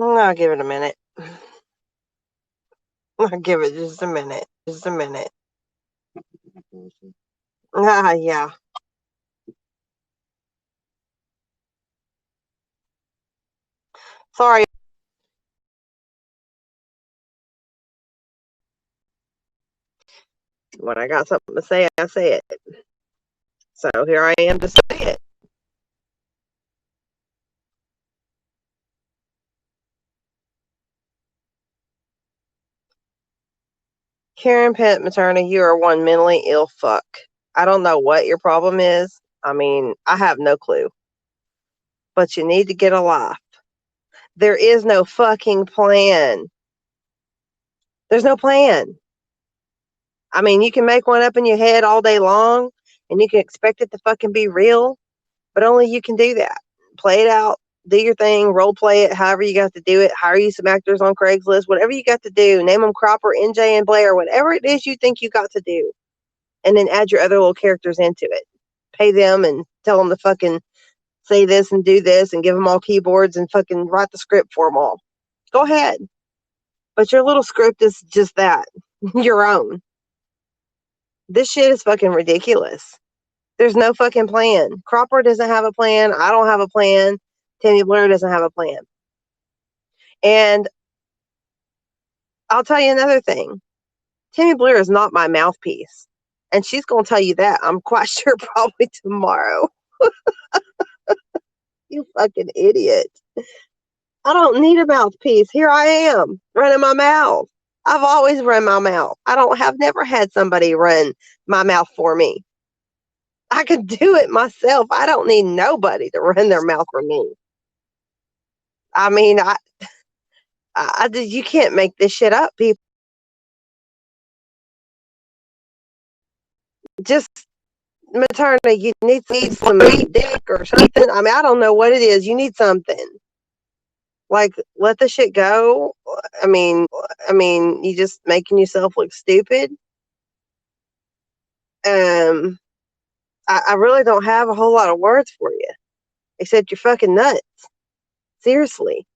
I'll give it a minute. I'll give it just a minute. Just a minute. Yeah. Sorry. When I got something to say, I say it. So here I am to say it. Karen Pettit, Materna, you are one mentally ill fuck. I don't know what your problem is. I mean, I have no clue. But you need to get a life. There is no fucking plan. There's no plan. I mean, you can make one up in your head all day long and you can expect it to fucking be real, but only you can do that. Play it out, do your thing, role play it, however you got to do it. Hire you some actors on Craigslist, whatever you got to do. Name them Cropper, NJ, and Blair, whatever it is you think you got to do. And then add your other little characters into it. Pay them and tell them to fucking say this and do this and give them all keyboards and fucking write the script for them all. Go ahead. But your little script is just that, your own. This shit is fucking ridiculous. There's no fucking plan. Cropper doesn't have a plan. I don't have a plan. Tammy Blair doesn't have a plan. And I'll tell you another thing. Tammy Blair is not my mouthpiece. And she's going to tell you that, I'm quite sure, probably tomorrow. You fucking idiot. I don't need a mouthpiece. Here I am, running my mouth. I've always run my mouth. Have never had somebody run my mouth for me. I can do it myself. I don't need nobody to run their mouth for me. I mean, you can't make this shit up, people. Just Materna, you need some dick or something. I mean, I don't know what it is. You need something. Like, let the shit go. I mean, you just making yourself look stupid. I really don't have a whole lot of words for you, except you're fucking nuts. Seriously.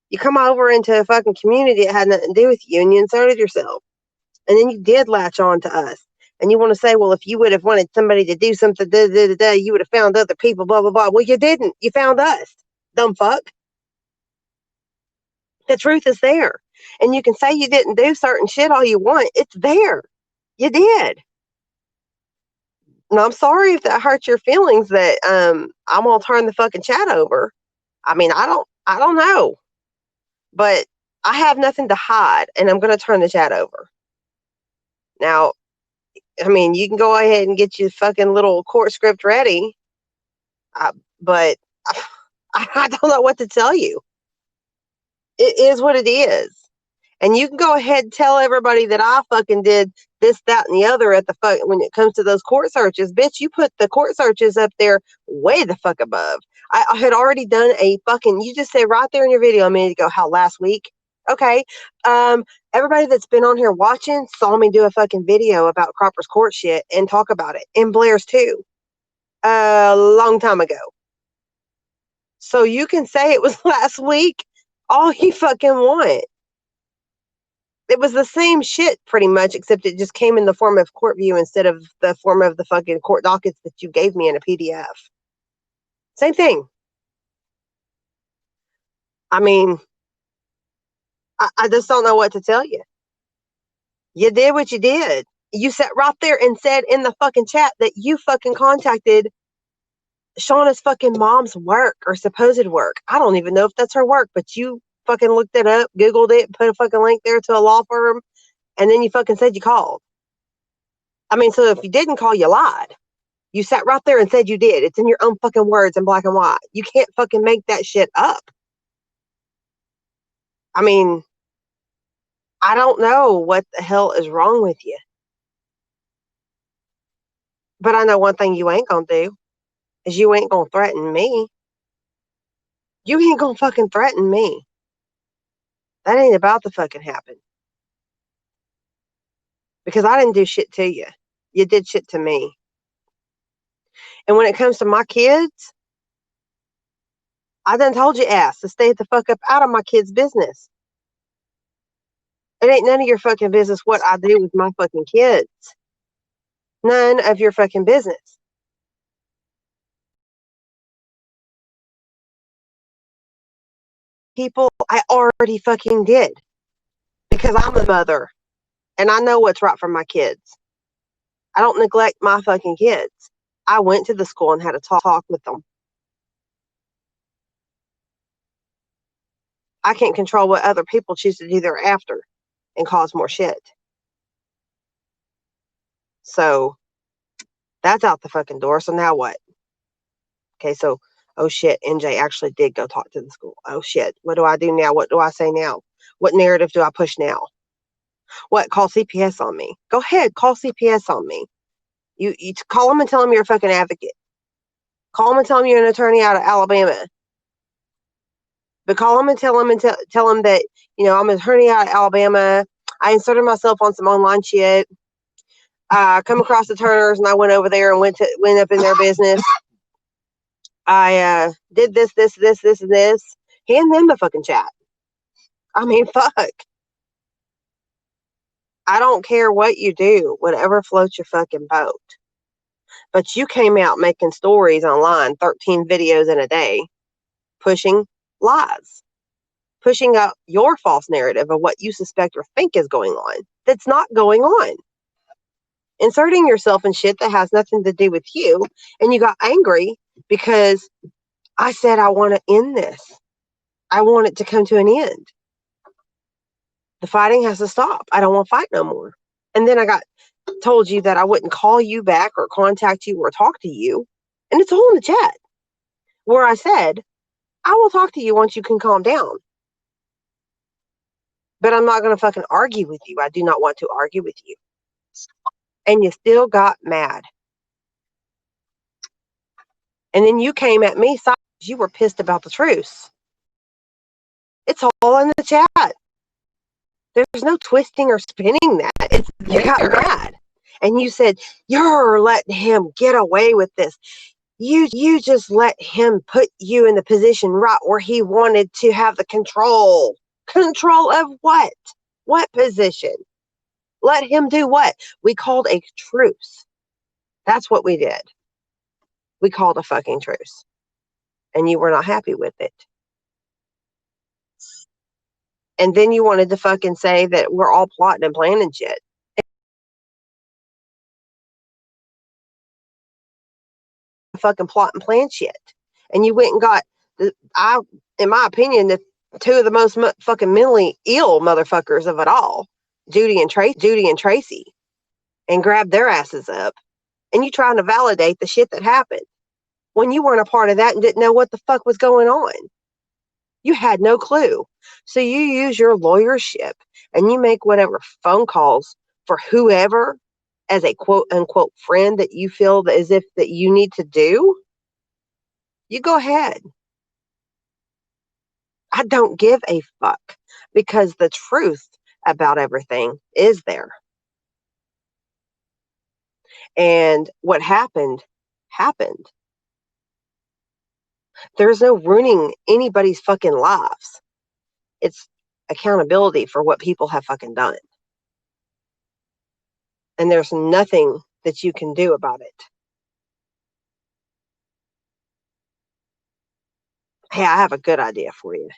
You come over into a fucking community that had nothing to do with you, and you inserted yourself. And then you did latch on to us. And you want to say, well, if you would have wanted somebody to do something, you would have found other people, blah, blah, blah. Well, you didn't. You found us, dumb fuck. The truth is there. And you can say you didn't do certain shit all you want. It's there. You did. And I'm sorry if that hurts your feelings that I'm gonna turn the fucking chat over. I mean, I don't know. But I have nothing to hide and I'm gonna turn the chat over. Now, I mean, you can go ahead and get your fucking little court script ready. But I don't know what to tell you. It is what it is. And you can go ahead and tell everybody that I fucking did this, that, and the other at the fuck when it comes to those court searches. Bitch, you put the court searches up there way the fuck above. I had already done a fucking, you just said right there in your video a minute ago how last week. Okay. Everybody that's been on here watching saw me do a fucking video about Cropper's court shit and talk about it. And Blair's too. A long time ago. So you can say it was last week all you fucking want. It was the same shit pretty much, except it just came in the form of court view instead of the form of the fucking court dockets that you gave me in a PDF. Same thing. I mean, I just don't know what to tell you. You did what you did. You sat right there and said in the fucking chat that you fucking contacted Shauna's fucking mom's work or supposed work. I don't even know if that's her work, but you fucking looked it up, Googled it, put a fucking link there to a law firm, and then you fucking said you called. I mean, so if you didn't call, you lied. You sat right there and said you did. It's in your own fucking words in black and white. You can't fucking make that shit up. I mean, I don't know what the hell is wrong with you. But I know one thing you ain't gonna do is you ain't gonna threaten me. You ain't gonna fucking threaten me. That ain't about to fucking happen. Because I didn't do shit to you. You did shit to me. And when it comes to my kids, I done told your ass to stay the fuck up out of my kids' business. It ain't none of your fucking business what I do with my fucking kids. None of your fucking business. People, I already fucking did. Because I'm a mother. And I know what's right for my kids. I don't neglect my fucking kids. I went to the school and had a talk with them. I can't control what other people choose to do thereafter and cause more shit. So that's out the fucking door. So now what? Okay, so oh shit, NJ actually did go talk to the school. Oh shit, what do I do now? What do I say now? What narrative do I push now? What? Call CPS on me? Go ahead, call CPS on me. You call them and tell them you're a fucking advocate. Call them and tell them you're an attorney out of Alabama. But call them and tell them that I'm an attorney out of Alabama. I inserted myself on some online shit. I come across the Turners and I went over there and went up in their business. I did this, and this. Hand them the fucking chat. I mean, fuck. I don't care what you do, whatever floats your fucking boat. But you came out making stories online, 13 videos in a day, pushing lies, pushing up your false narrative of what you suspect or think is going on that's not going on. Inserting yourself in shit that has nothing to do with you, and you got angry because I said I want to end this. I want it to come to an end. The fighting has to stop. I don't want to fight no more. And then I got told you that I wouldn't call you back or contact you or talk to you. And it's all in the chat where I said, I will talk to you once you can calm down. But I'm not going to fucking argue with you. I do not want to argue with you. And you still got mad. And then you came at me, you were pissed about the truce. It's all in the chat. There's no twisting or spinning that. You got mad. And you said, you're letting him get away with this. You just let him put you in the position right where he wanted to have the control. Control of what? What position? Let him do what? We called a truce. That's what we did. We called a fucking truce. And you were not happy with it. And then you wanted to fucking say that we're all plotting and planning shit. Fucking plot and plan shit. And you went and got, in my opinion, the two of the most fucking mentally ill motherfuckers of it all, Judy and Tracy, and grabbed their asses up. And you trying to validate the shit that happened when you weren't a part of that and didn't know what the fuck was going on. You had no clue. So you use your lawyership and you make whatever phone calls for whoever as a quote unquote friend that you feel as if that you need to do. You go ahead. I don't give a fuck because the truth about everything is there. And what happened, happened. There's no ruining anybody's fucking lives. It's accountability for what people have fucking done. And there's nothing that you can do about it. Hey, I have a good idea for you.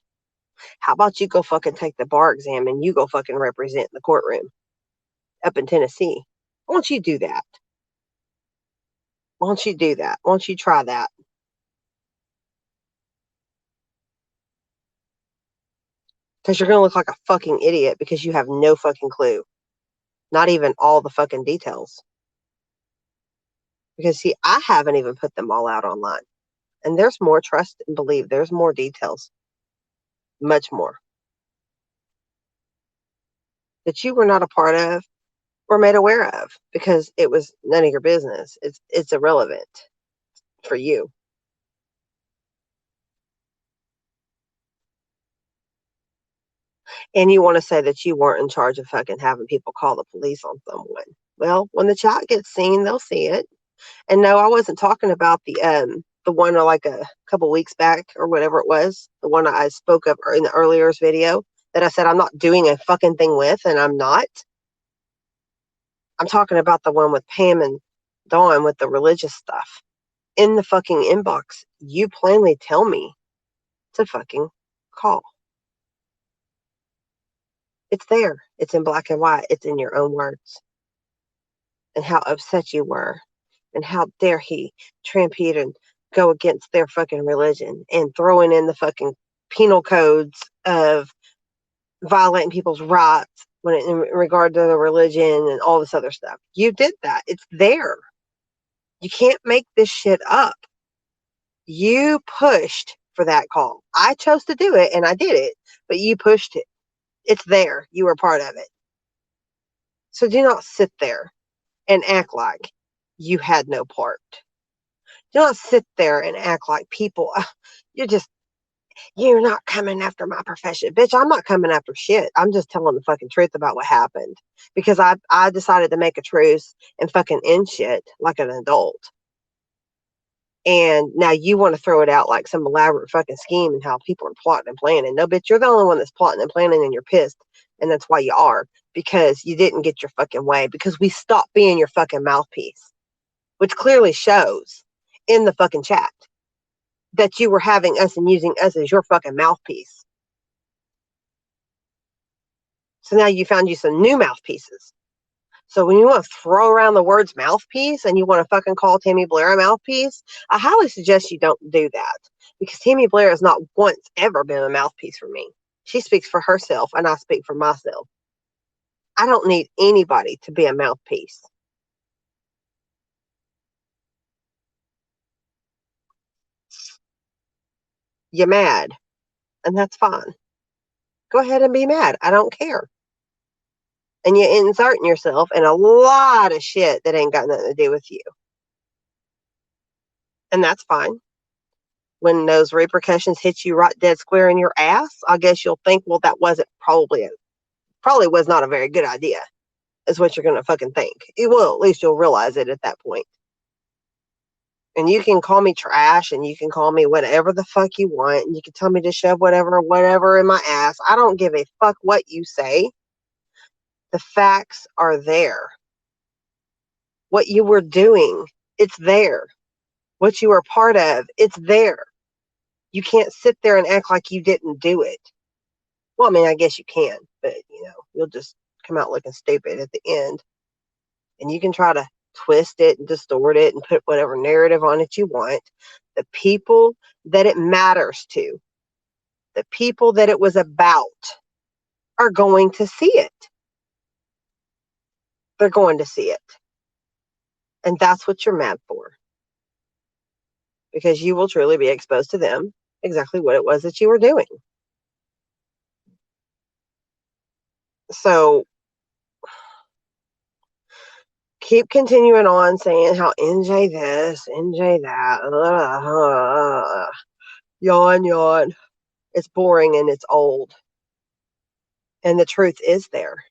How about you go fucking take the bar exam and you go fucking represent the courtroom up in Tennessee? Why don't you do that? Why don't you do that? Why don't you try that? Because you're going to look like a fucking idiot because you have no fucking clue. Not even all the fucking details. Because, see, I haven't even put them all out online. And there's more, trust and believe. There's more details. Much more. That you were not a part of or made aware of. Because it was none of your business. It's irrelevant for you. And you want to say that you weren't in charge of fucking having people call the police on someone. Well, when the chat gets seen, they'll see it. And no, I wasn't talking about the the one like a couple weeks back or whatever it was, the one I spoke of in the earlier video that I said I'm not doing a fucking thing with, and I'm not. I'm talking about the one with Pam and Dawn with the religious stuff. In the fucking inbox, you plainly tell me to fucking call. It's there. It's in black and white. It's in your own words. And how upset you were. And how dare he trampede and go against their fucking religion and throwing in the fucking penal codes of violating people's rights in regard to the religion and all this other stuff. You did that. It's there. You can't make this shit up. You pushed for that call. I chose to do it and I did it, but you pushed it. It's there. You were part of it. So do not sit there and act like you had no part. Do not sit there and act like people, you're not coming after my profession. Bitch, I'm not coming after shit. I'm just telling the fucking truth about what happened. Because I decided to make a truce and fucking end shit like an adult. And now you want to throw it out like some elaborate fucking scheme and how people are plotting and planning. No, bitch, you're the only one that's plotting and planning and you're pissed. And that's why you are. Because you didn't get your fucking way. Because we stopped being your fucking mouthpiece. Which clearly shows in the fucking chat that you were having us and using us as your fucking mouthpiece. So now you found you some new mouthpieces. So when you want to throw around the words mouthpiece and you want to fucking call Tammy Blair a mouthpiece, I highly suggest you don't do that. Because Tammy Blair has not once ever been a mouthpiece for me. She speaks for herself and I speak for myself. I don't need anybody to be a mouthpiece. You're mad. And that's fine. Go ahead and be mad. I don't care. And you're inserting yourself in a lot of shit that ain't got nothing to do with you. And that's fine. When those repercussions hit you right dead square in your ass, I guess you'll think, well, that wasn't probably was not a very good idea, is what you're going to fucking think. Well, at least you'll realize it at that point. And you can call me trash and you can call me whatever the fuck you want. And you can tell me to shove whatever in my ass. I don't give a fuck what you say. The facts are there. What you were doing, it's there. What you were part of, it's there. You can't sit there and act like you didn't do it. Well, I mean, I guess you can, but you'll just come out looking stupid at the end. And you can try to twist it and distort it and put whatever narrative on it you want. The people that it matters to, the people that it was about, are going to see it. They're going to see it. And that's what you're mad for. Because you will truly be exposed to them exactly what it was that you were doing. So keep continuing on saying how NJ this, NJ that. Yawn, yawn. It's boring and it's old. And the truth is there.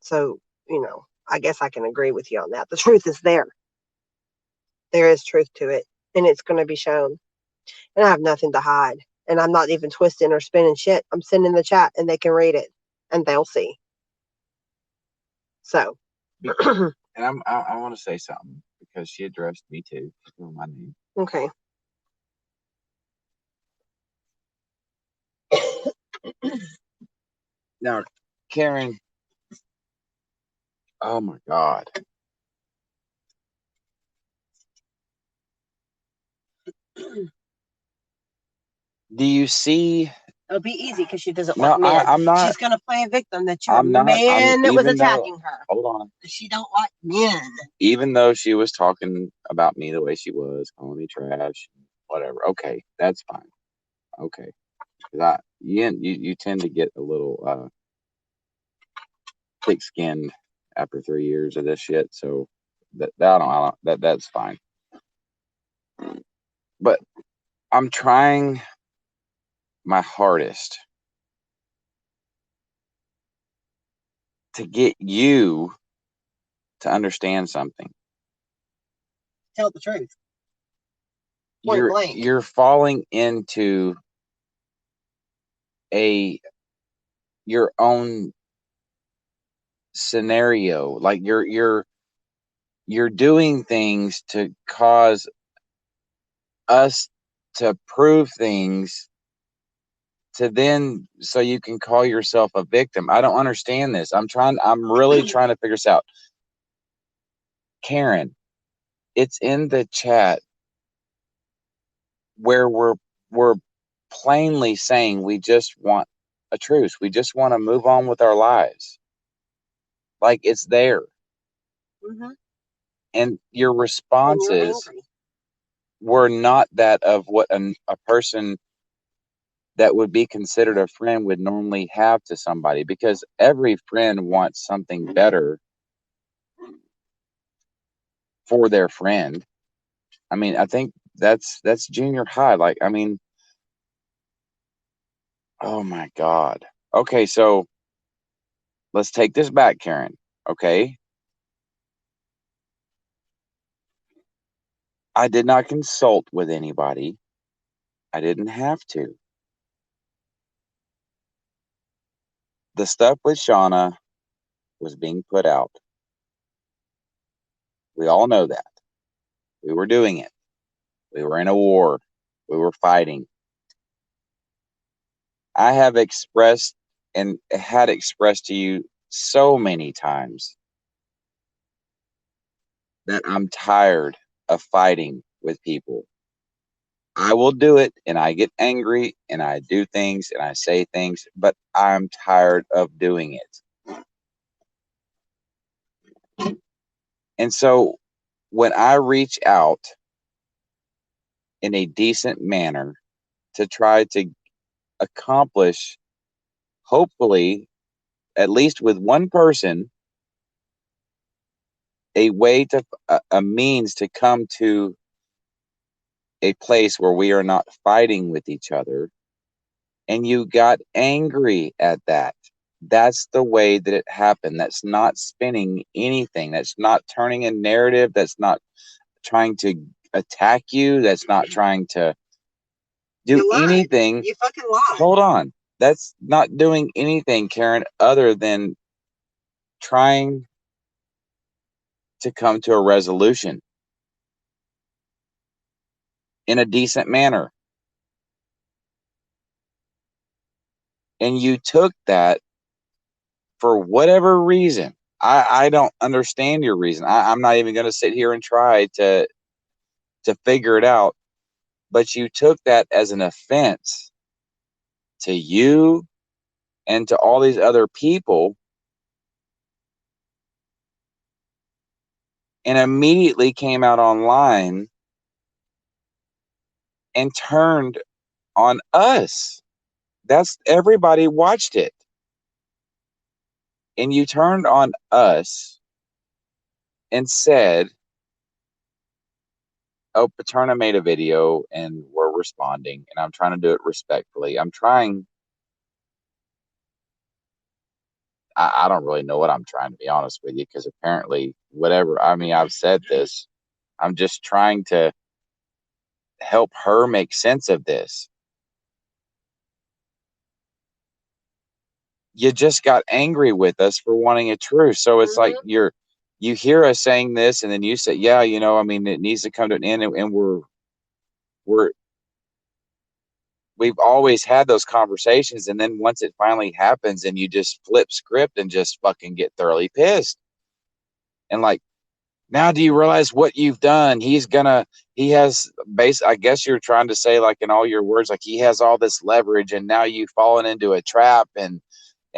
So, I guess I can agree with you on that. The truth is there. There is truth to it. And it's going to be shown. And I have nothing to hide. And I'm not even twisting or spinning shit. I'm sending the chat and they can read it. And they'll see. So. And I want to say something because she addressed me too. My name. Okay. Now, Karen. Oh my God. Do you see? It'll be easy because she doesn't like men. I'm not. She's going to play a victim that you're a man that was attacking her. Hold on. She don't like men. Even though she was talking about me the way she was, calling me trash, whatever. Okay, that's fine. Okay. You tend to get a little thick-skinned after 3 years of this shit, so that's fine. But I'm trying my hardest to get you to understand something. Tell the truth. Point blank. You're falling into your own scenario. Like you're doing things to cause us to prove things to then so you can call yourself a victim. I don't understand this. I'm really trying to figure this out. Karen, it's in the chat where we're plainly saying we just want a truce. We just want to move on with our lives. Like it's there. Mm-hmm. And your responses were not that of what a person that would be considered a friend would normally have to somebody, because every friend wants something better for their friend. I mean, I think that's junior high. Like, I mean, oh my God. Okay, so let's take this back, Karen. Okay. I did not consult with anybody. I didn't have to. The stuff with Shauna was being put out. We all know that. We were doing it. We were in a war. We were fighting. I have expressed and had expressed to you so many times that I'm tired of fighting with people. I will do it and I get angry and I do things and I say things, but I'm tired of doing it. And so when I reach out in a decent manner to try to accomplish, hopefully, at least with one person, a way to, a means to come to a place where we are not fighting with each other, and you got angry at that. That's the way that it happened. That's not spinning anything. That's not turning a narrative. That's not trying to attack you. That's not trying to do anything. You fucking lied. Hold on. That's not doing anything, Karen, other than trying to come to a resolution in a decent manner. And you took that for whatever reason. I don't understand your reason. I'm not even going to sit here and try to figure it out. But you took that as an offense to you and to all these other people, and immediately came out online and turned on us. That's everybody watched it. And you turned on us and said, oh, Paterna made a video and we're responding, and I'm trying to do it respectfully. I don't really know what I'm trying, to be honest with you, because apparently, whatever, I mean, I've said this. I'm just trying to help her make sense of this. You just got angry with us for wanting a truce. So it's like you hear us saying this, and then you say, yeah, I mean, it needs to come to an end, and we've always had those conversations, and then once it finally happens and you just flip script and just fucking get thoroughly pissed. And like, now do you realize what you've done? He has I guess you're trying to say, like, in all your words, like, he has all this leverage and now you've fallen into a trap and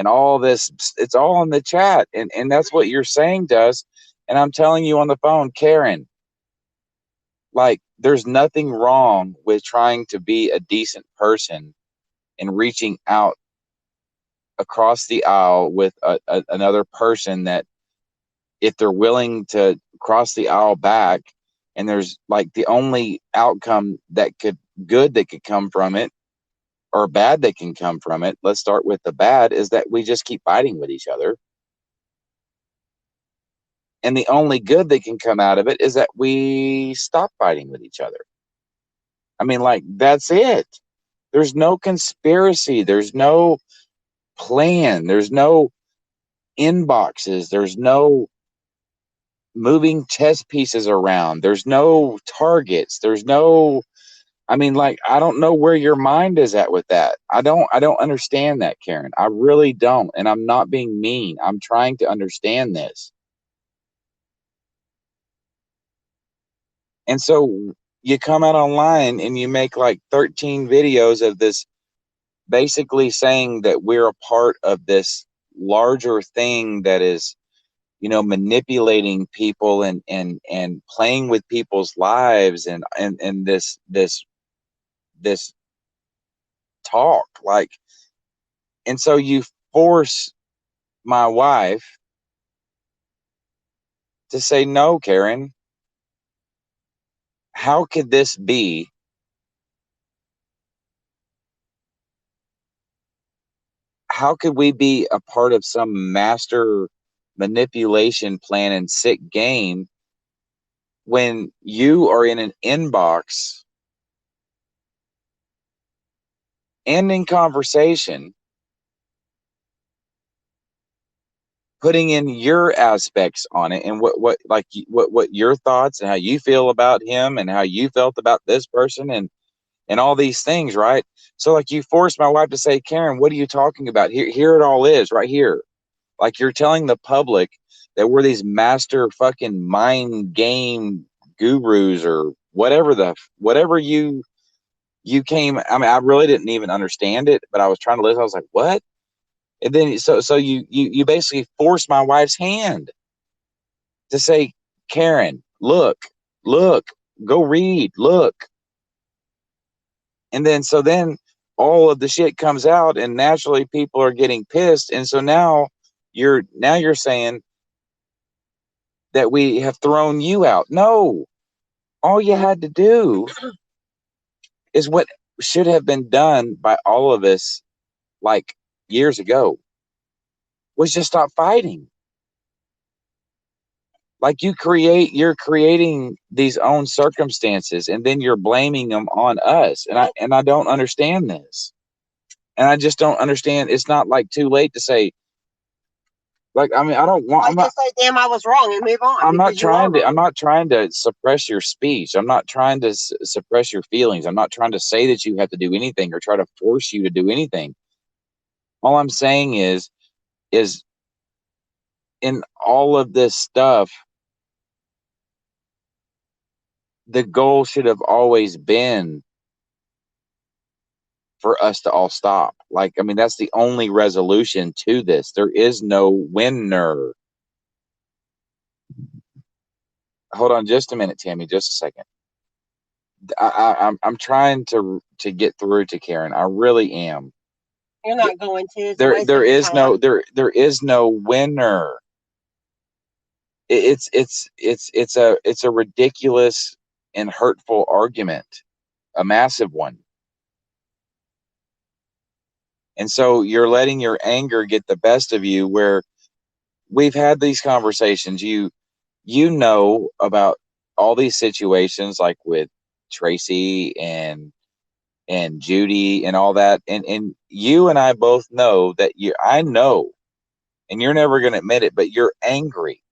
all this. It's all in the chat, and that's what you're saying to us. And I'm telling you on the phone, Karen, like, there's nothing wrong with trying to be a decent person and reaching out across the aisle with another person that, if they're willing to cross the aisle back, and there's like the only outcome that could come from it, or bad that can come from it, let's start with the bad, is that we just keep fighting with each other. And the only good that can come out of it is that we stop fighting with each other. I mean, like, that's it. There's no conspiracy. There's no plan. There's no inboxes. There's no moving chess pieces around. There's no targets. There's no, I mean, like, I don't know where your mind is at with that. I don't understand that, Karen. I really don't. And I'm not being mean. I'm trying to understand this. And so you come out online and you make like 13 videos of this, basically saying that we're a part of this larger thing that is, manipulating people and playing with people's lives and this talk, like, and so you force my wife to say, no, Karen, how could this be? How could we be a part of some master manipulation plan and sick game when you are in an inbox ending conversation, putting in your aspects on it and what your thoughts and how you feel about him and how you felt about this person and all these things, right? So like you forced my wife to say, Karen, what are you talking about? Here it all is right here. Like you're telling the public that we're these master fucking mind game gurus or whatever you came. I mean, I really didn't even understand it, but I was trying to listen. I was like, what? And then so you basically forced my wife's hand to say, Karen, look, go read, look. And then all of the shit comes out and naturally people are getting pissed. And so now you're saying that we have thrown you out. No, all you had to do is what should have been done by all of us like years ago, was just stop fighting. Like you're creating these own circumstances and then you're blaming them on us. And I don't understand this. And I just don't understand. It's not like too late to say, like, I mean, I don't want, I'm not, just say, damn, I was wrong and move on. I'm not trying to suppress your speech. I'm not trying to suppress your feelings. I'm not trying to say that you have to do anything or try to force you to do anything. All I'm saying is in all of this stuff, the goal should have always been for us to all stop. Like, I mean, that's the only resolution to this. There is no winner. Hold on just a minute, Tammy, just a second. I'm trying to get through to Karen. I really am. You're not going to. There is no winner. It's a ridiculous and hurtful argument, a massive one. And so you're letting your anger get the best of you, where we've had these conversations. You know about all these situations, like with Tracy and Judy and all that. And you and I both know that I know, and you're never going to admit it, but you're angry.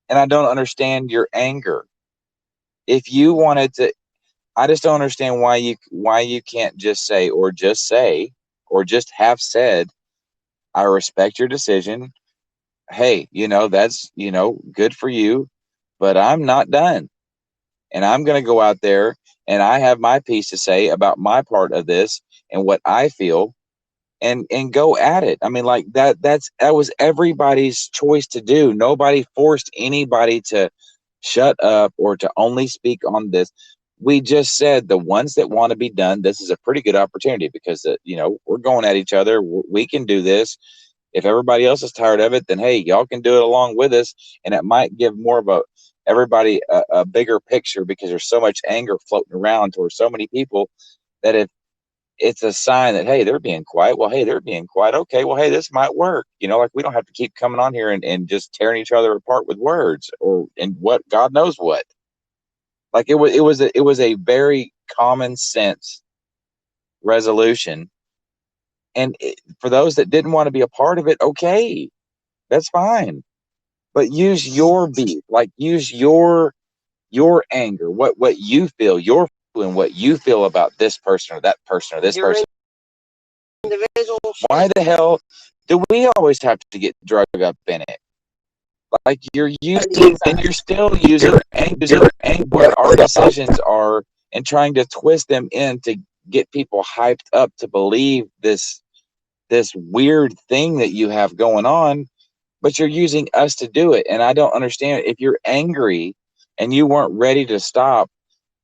And I don't understand your anger. If you wanted to, I just don't understand why you can't just say or just have said, I respect your decision. Hey, that's, good for you, but I'm not done. And I'm going to go out there and I have my piece to say about my part of this and what I feel, and go at it. I mean, like that was everybody's choice to do. Nobody forced anybody to shut up or to only speak on this. We just said the ones that want to be done, this is a pretty good opportunity because we're going at each other. We can do this. If everybody else is tired of it, then hey, y'all can do it along with us, and it might give more of everybody a bigger picture, because there's so much anger floating around towards so many people that if it's a sign that, hey, they're being quiet. Well, hey, they're being quiet. Okay, well, hey, this might work. Like we don't have to keep coming on here and just tearing each other apart with words and what God knows what. Like it was a very common sense resolution. And for those that didn't want to be a part of it, okay, that's fine. But use your beef, like use your anger, what you feel, your and what you feel about this person or that person or this Your person. individual Why shit. the hell do we always have to get drug up in it? Like you're using and you're still using what our decisions are and trying to twist them in to get people hyped up to believe this weird thing that you have going on, but you're using us to do it. And I don't understand. If you're angry and you weren't ready to stop,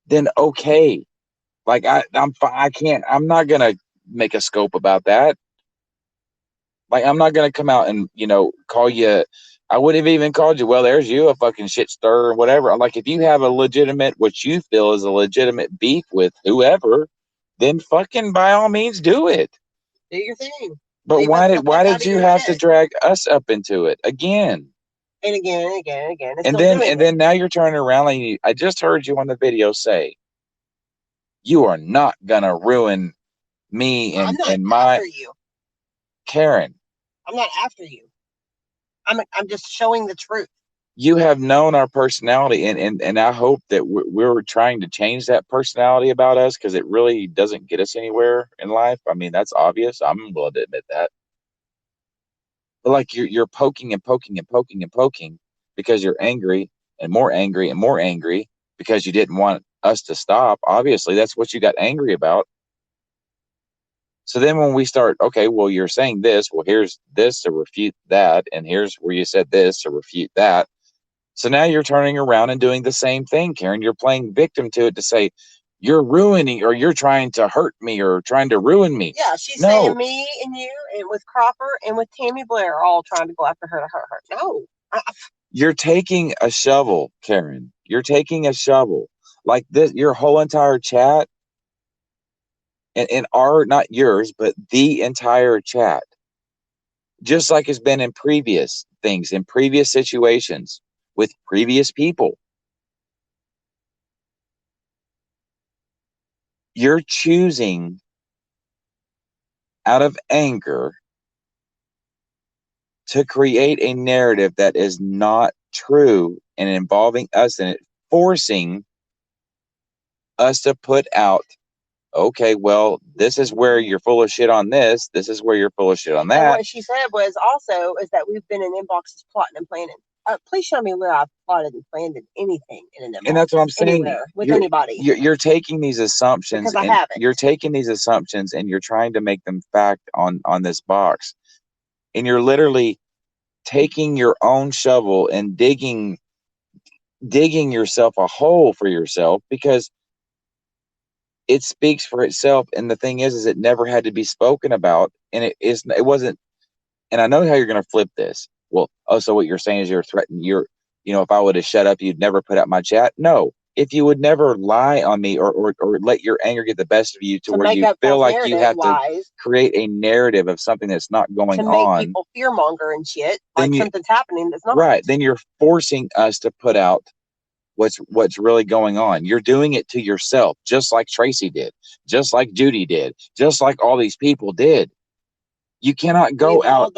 then okay. Like I'm fine. I'm not gonna make a scope about that. Like I'm not gonna come out and call you. I would have even called you. Well, there's you, a fucking shit stir or whatever. Like if you have a legitimate, what you feel is a legitimate beef with whoever, then fucking by all means do it. Do your thing. But why did you have to drag us up into it again? And again and again and again. And then now you're turning around and I just heard you on the video say, you are not gonna ruin me and my after you. Karen. I'm not after you. I'm just showing the truth. You have known our personality, and I hope that we're trying to change that personality about us, because it really doesn't get us anywhere in life. I mean, that's obvious. I'm willing to admit that. But like you're poking and poking and poking and poking because you're angry and more angry and more angry because you didn't want us to stop. Obviously, that's what you got angry about. So then when we start, okay, well, you're saying this, well, here's this to refute that, and here's where you said this to refute that. So now you're turning around and doing the same thing, Karen. You're playing victim to it to say, you're ruining, or you're trying to hurt me, or trying to ruin me. Yeah, she's saying me and you and with Cropper and with Tammy Blair are all trying to go after her to hurt her. No. You're taking a shovel, Karen. You're taking a shovel. Like this, your whole entire chat, and our, not yours, but the entire chat, just like it's been in previous things, in previous situations with previous people. You're choosing out of anger to create a narrative that is not true and involving us in it, forcing us to put out, okay, well, this is where you're full of shit on this. This is where you're full of shit on that. And what she said was also is that we've been in inboxes plotting and planning. Please show me where I've plotted and planned anything in an inbox. And that's what I'm saying. With anybody. You're taking these assumptions. Because I haven't. You're taking these assumptions and you're trying to make them fact on this box. And you're literally taking your own shovel and digging yourself a hole for yourself, because it speaks for itself. And the thing is it never had to be spoken about. And it wasn't. And I know how you're going to flip this. Well, so what you're saying is you're threatening, if I would have shut up, you'd never put out my chat. No, if you would never lie on me or let your anger get the best of you to where you feel like you have to create a narrative of something that's not going on. To make people fearmonger and shit, like something's happening that's not. Right. Then you're forcing us to put out what's really going on. You're doing it to yourself, just like Tracy did, just like Judy did, just like all these people did. You cannot go out.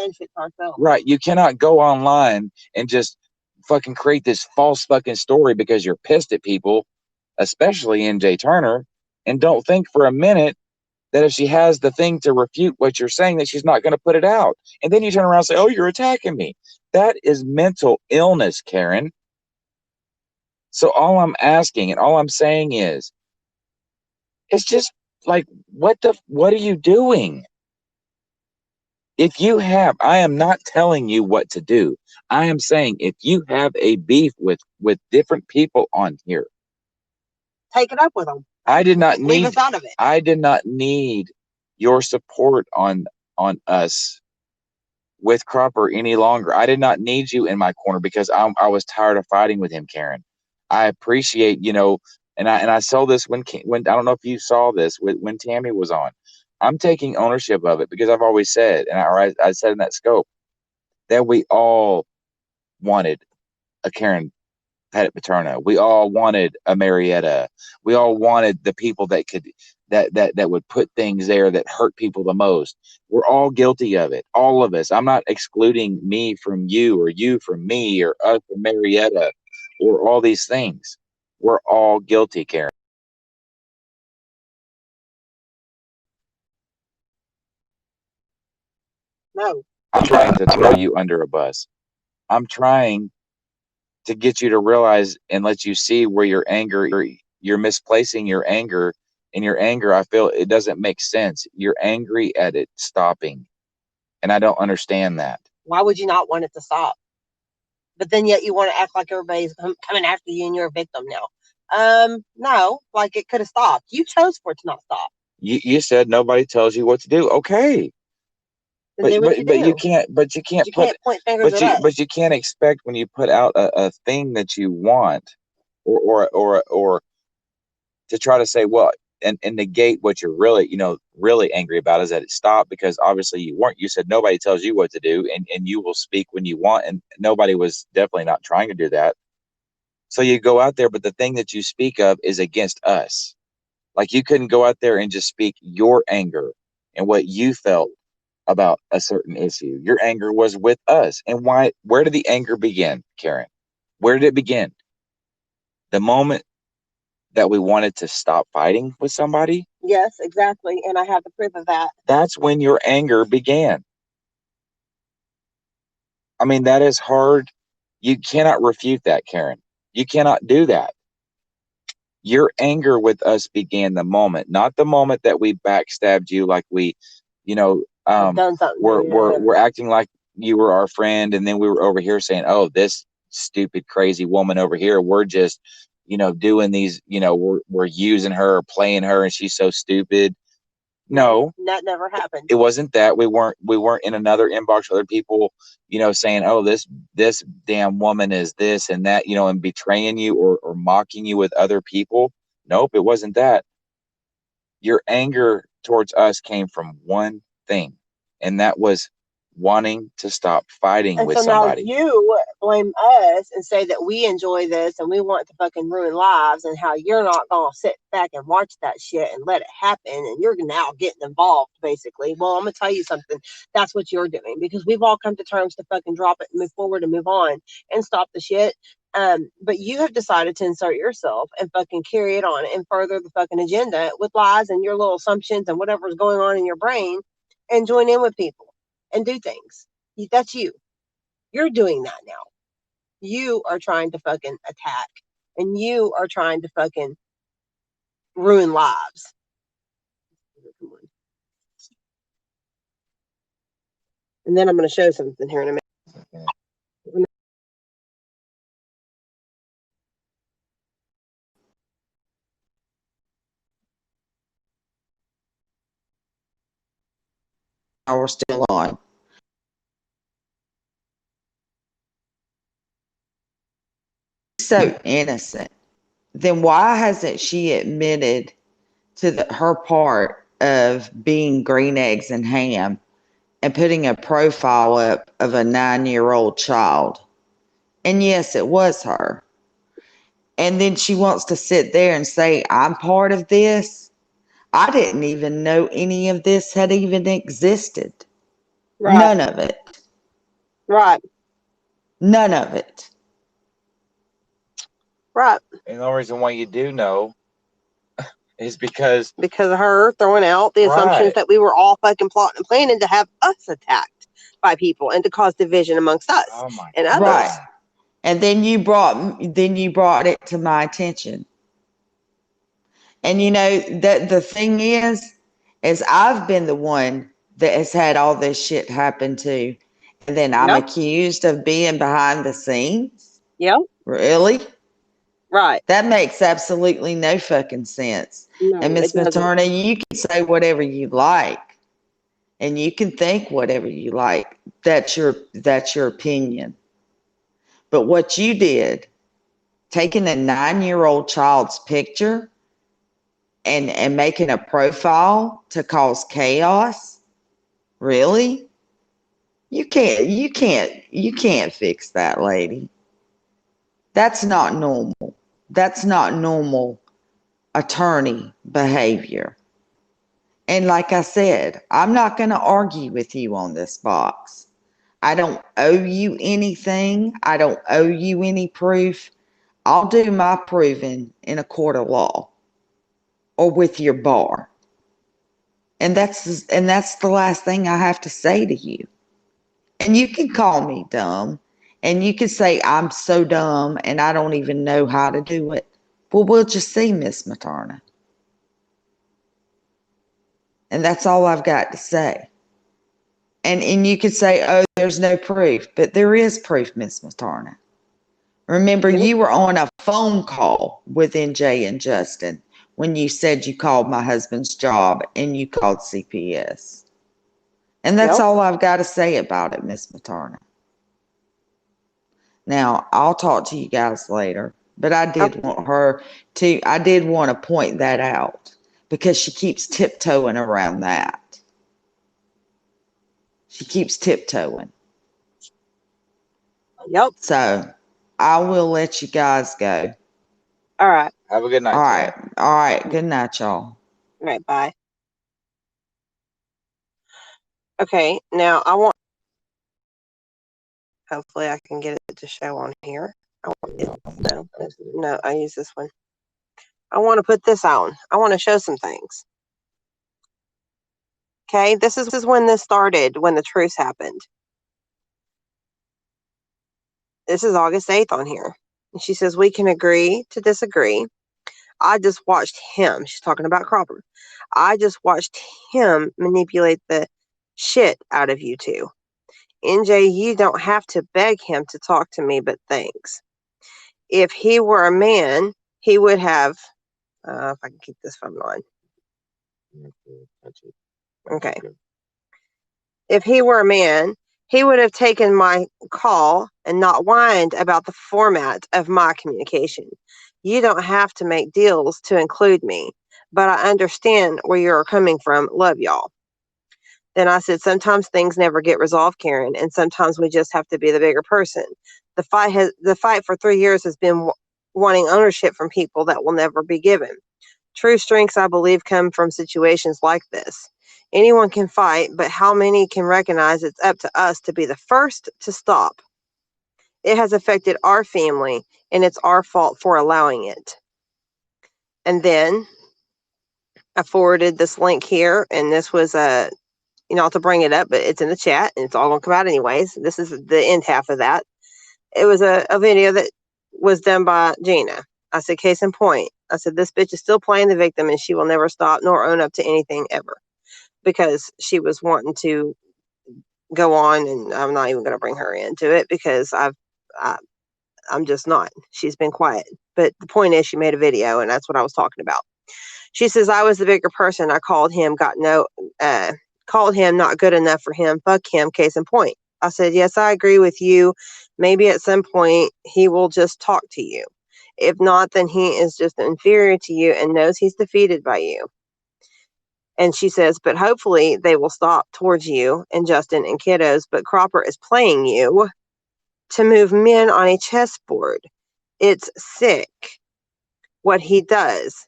Right. You cannot go online and just fucking create this false fucking story because you're pissed at people, especially MJ Turner, and don't think for a minute that if she has the thing to refute what you're saying, that she's not going to put it out. And then you turn around and say, oh, you're attacking me. That is mental illness, Karen. So all I'm asking and all I'm saying is, it's just like, what are you doing? If you have, I am not telling you what to do. I am saying if you have a beef with different people on here, take it up with them. I did not leave us out of it. I did not need your support on us with Cropper any longer. I did not need you in my corner because I was tired of fighting with him, Karen. I appreciate, and I saw this when I don't know if you saw this when Tammy was on. I'm taking ownership of it because I've always said, and I said in that scope, that we all wanted a Karen Pettit Paterna. We all wanted a Marietta. We all wanted the people that could that would put things there that hurt people the most. We're all guilty of it. All of us. I'm not excluding me from you or you from me or us from Marietta or all these things. We're all guilty, Karen. No. I'm trying to throw you under a bus. I'm trying to get you to realize and let you see where your anger, you're misplacing your anger. And your anger, I feel it doesn't make sense. You're angry at it stopping. And I don't understand that. Why would you not want it to stop? But then yet you want to act like everybody's coming after you and you're a victim now. No, like it could have stopped. You chose for it to not stop. You said nobody tells you what to do. Okay. Then do what you do. You can't point fingers at us. But you can't expect when you put out a thing that you want or to try to say, well, and negate what you're really, really angry about is that it stopped, because obviously you weren't. You said nobody tells you what to do, and you will speak when you want, and nobody was definitely not trying to do that. So you go out there, but the thing that you speak of is against us. Like, you couldn't go out there and just speak your anger and what you felt about a certain issue. Your anger was with us. And why? Where did the anger begin, Karen? Where did it begin? The moment that we wanted to stop fighting with somebody? Yes, exactly. And I have the proof of that. That's when your anger began. I mean, that is hard. You cannot refute that, Karen. You cannot do that. Your anger with us began the moment, not the moment that we backstabbed you, like we, done something. We're acting like you were our friend, and then we were over here saying, "Oh, this stupid, crazy woman over here. We're just, doing these. We're using her, playing her, and she's so stupid." No, that never happened. It wasn't that. We weren't in another inbox with other people, saying, "Oh, this damn woman is this and that," and betraying you or mocking you with other people. Nope, it wasn't that. Your anger towards us came from one thing, and that was wanting to stop fighting with somebody. Now you blame us and say that we enjoy this and we want to fucking ruin lives, and how you're not gonna sit back and watch that shit and let it happen, and you're now getting involved, basically. Well, I'm gonna tell you something. That's what you're doing, because we've all come to terms to fucking drop it and move forward and move on and stop the shit. But you have decided to insert yourself and fucking carry it on and further the fucking agenda with lies and your little assumptions and whatever's going on in your brain, and join in with people and do things. That's you. You're doing that now. You are trying to fucking attack, and you are trying to fucking ruin lives. And then I'm going to show something here in a minute. We're still on. So innocent. Then why hasn't she admitted to her part of being green eggs and ham and putting a profile up of a 9-year-old child? And yes, it was her. And then she wants to sit there and say, I'm part of this. I didn't even know any of this had even existed. Right. None of it. Right. None of it. Right. And the only reason why you do know is because of her throwing out the assumptions that we were all fucking plotting and planning to have us attacked by people and to cause division amongst us and others. Right. And then you brought it to my attention. And that the thing is I've been the one that has had all this shit happen to. And then I'm accused of being behind the scenes. Yep. Really? Right. That makes absolutely no fucking sense. No, and Miss Materna, you can say whatever you like. And you can think whatever you like. That's your opinion. But what you did, taking a 9-year-old child's picture and making a profile to cause chaos, really? You can't fix that, lady. That's not normal. That's not normal attorney behavior. And like I said, I'm not going to argue with you on this box. I don't owe you anything. I don't owe you any proof. I'll do my proving in a court of law or with your bar. And that's the last thing I have to say to you. And you can call me dumb, and you can say I'm so dumb and I don't even know how to do it. Well, we'll just see, Miss Materna. And that's all I've got to say. And you could say, oh, there's no proof, but there is proof, Miss Materna. Remember, you were on a phone call with NJ and Justin when you said you called my husband's job and you called CPS. And that's all I've got to say about it, Miss Materna. Now, I'll talk to you guys later, but I did want to point that out because she keeps tiptoeing around that. She keeps tiptoeing. Yep. So I will let you guys go. All right. Have a good night. All right. Good night, y'all. All right. Bye. Okay. Now I want. Hopefully, I can get it to show on here. No, I use this one. I want to put this on. I want to show some things. Okay, this is when this started, when the truce happened. This is August 8th on here. And she says, we can agree to disagree. I just watched him. She's talking about Cropper. I just watched him manipulate the shit out of you two. NJ, you don't have to beg him to talk to me, but thanks. If he were a man, he would have, if I can keep this phone on. Okay. If he were a man, he would have taken my call and not whined about the format of my communication. You don't have to make deals to include me, but I understand where you're coming from. Love y'all. Then I said, sometimes things never get resolved, Karen, and sometimes we just have to be the bigger person. The fight for 3 years has been wanting ownership from people that will never be given. True strengths, I believe, come from situations like this. Anyone can fight, but how many can recognize it's up to us to be the first to stop? It has affected our family, and it's our fault for allowing it. And then I forwarded this link here, and this was to bring it up, but it's in the chat, and it's all going to come out anyways. This is the end half of that. It was a video that was done by Gina. I said, case in point. I said, this bitch is still playing the victim, and she will never stop nor own up to anything ever. Because she was wanting to go on, and I'm not even going to bring her into it because I'm just not. She's been quiet. But the point is, she made a video, and that's what I was talking about. She says, I was the bigger person. I called him, called him not good enough for him. Fuck him, case in point. I said, yes, I agree with you. Maybe at some point he will just talk to you. If not, then he is just inferior to you and knows he's defeated by you. And she says, but hopefully they will stop towards you and Justin and kiddos. But Cropper is playing you to move men on a chessboard. It's sick what he does.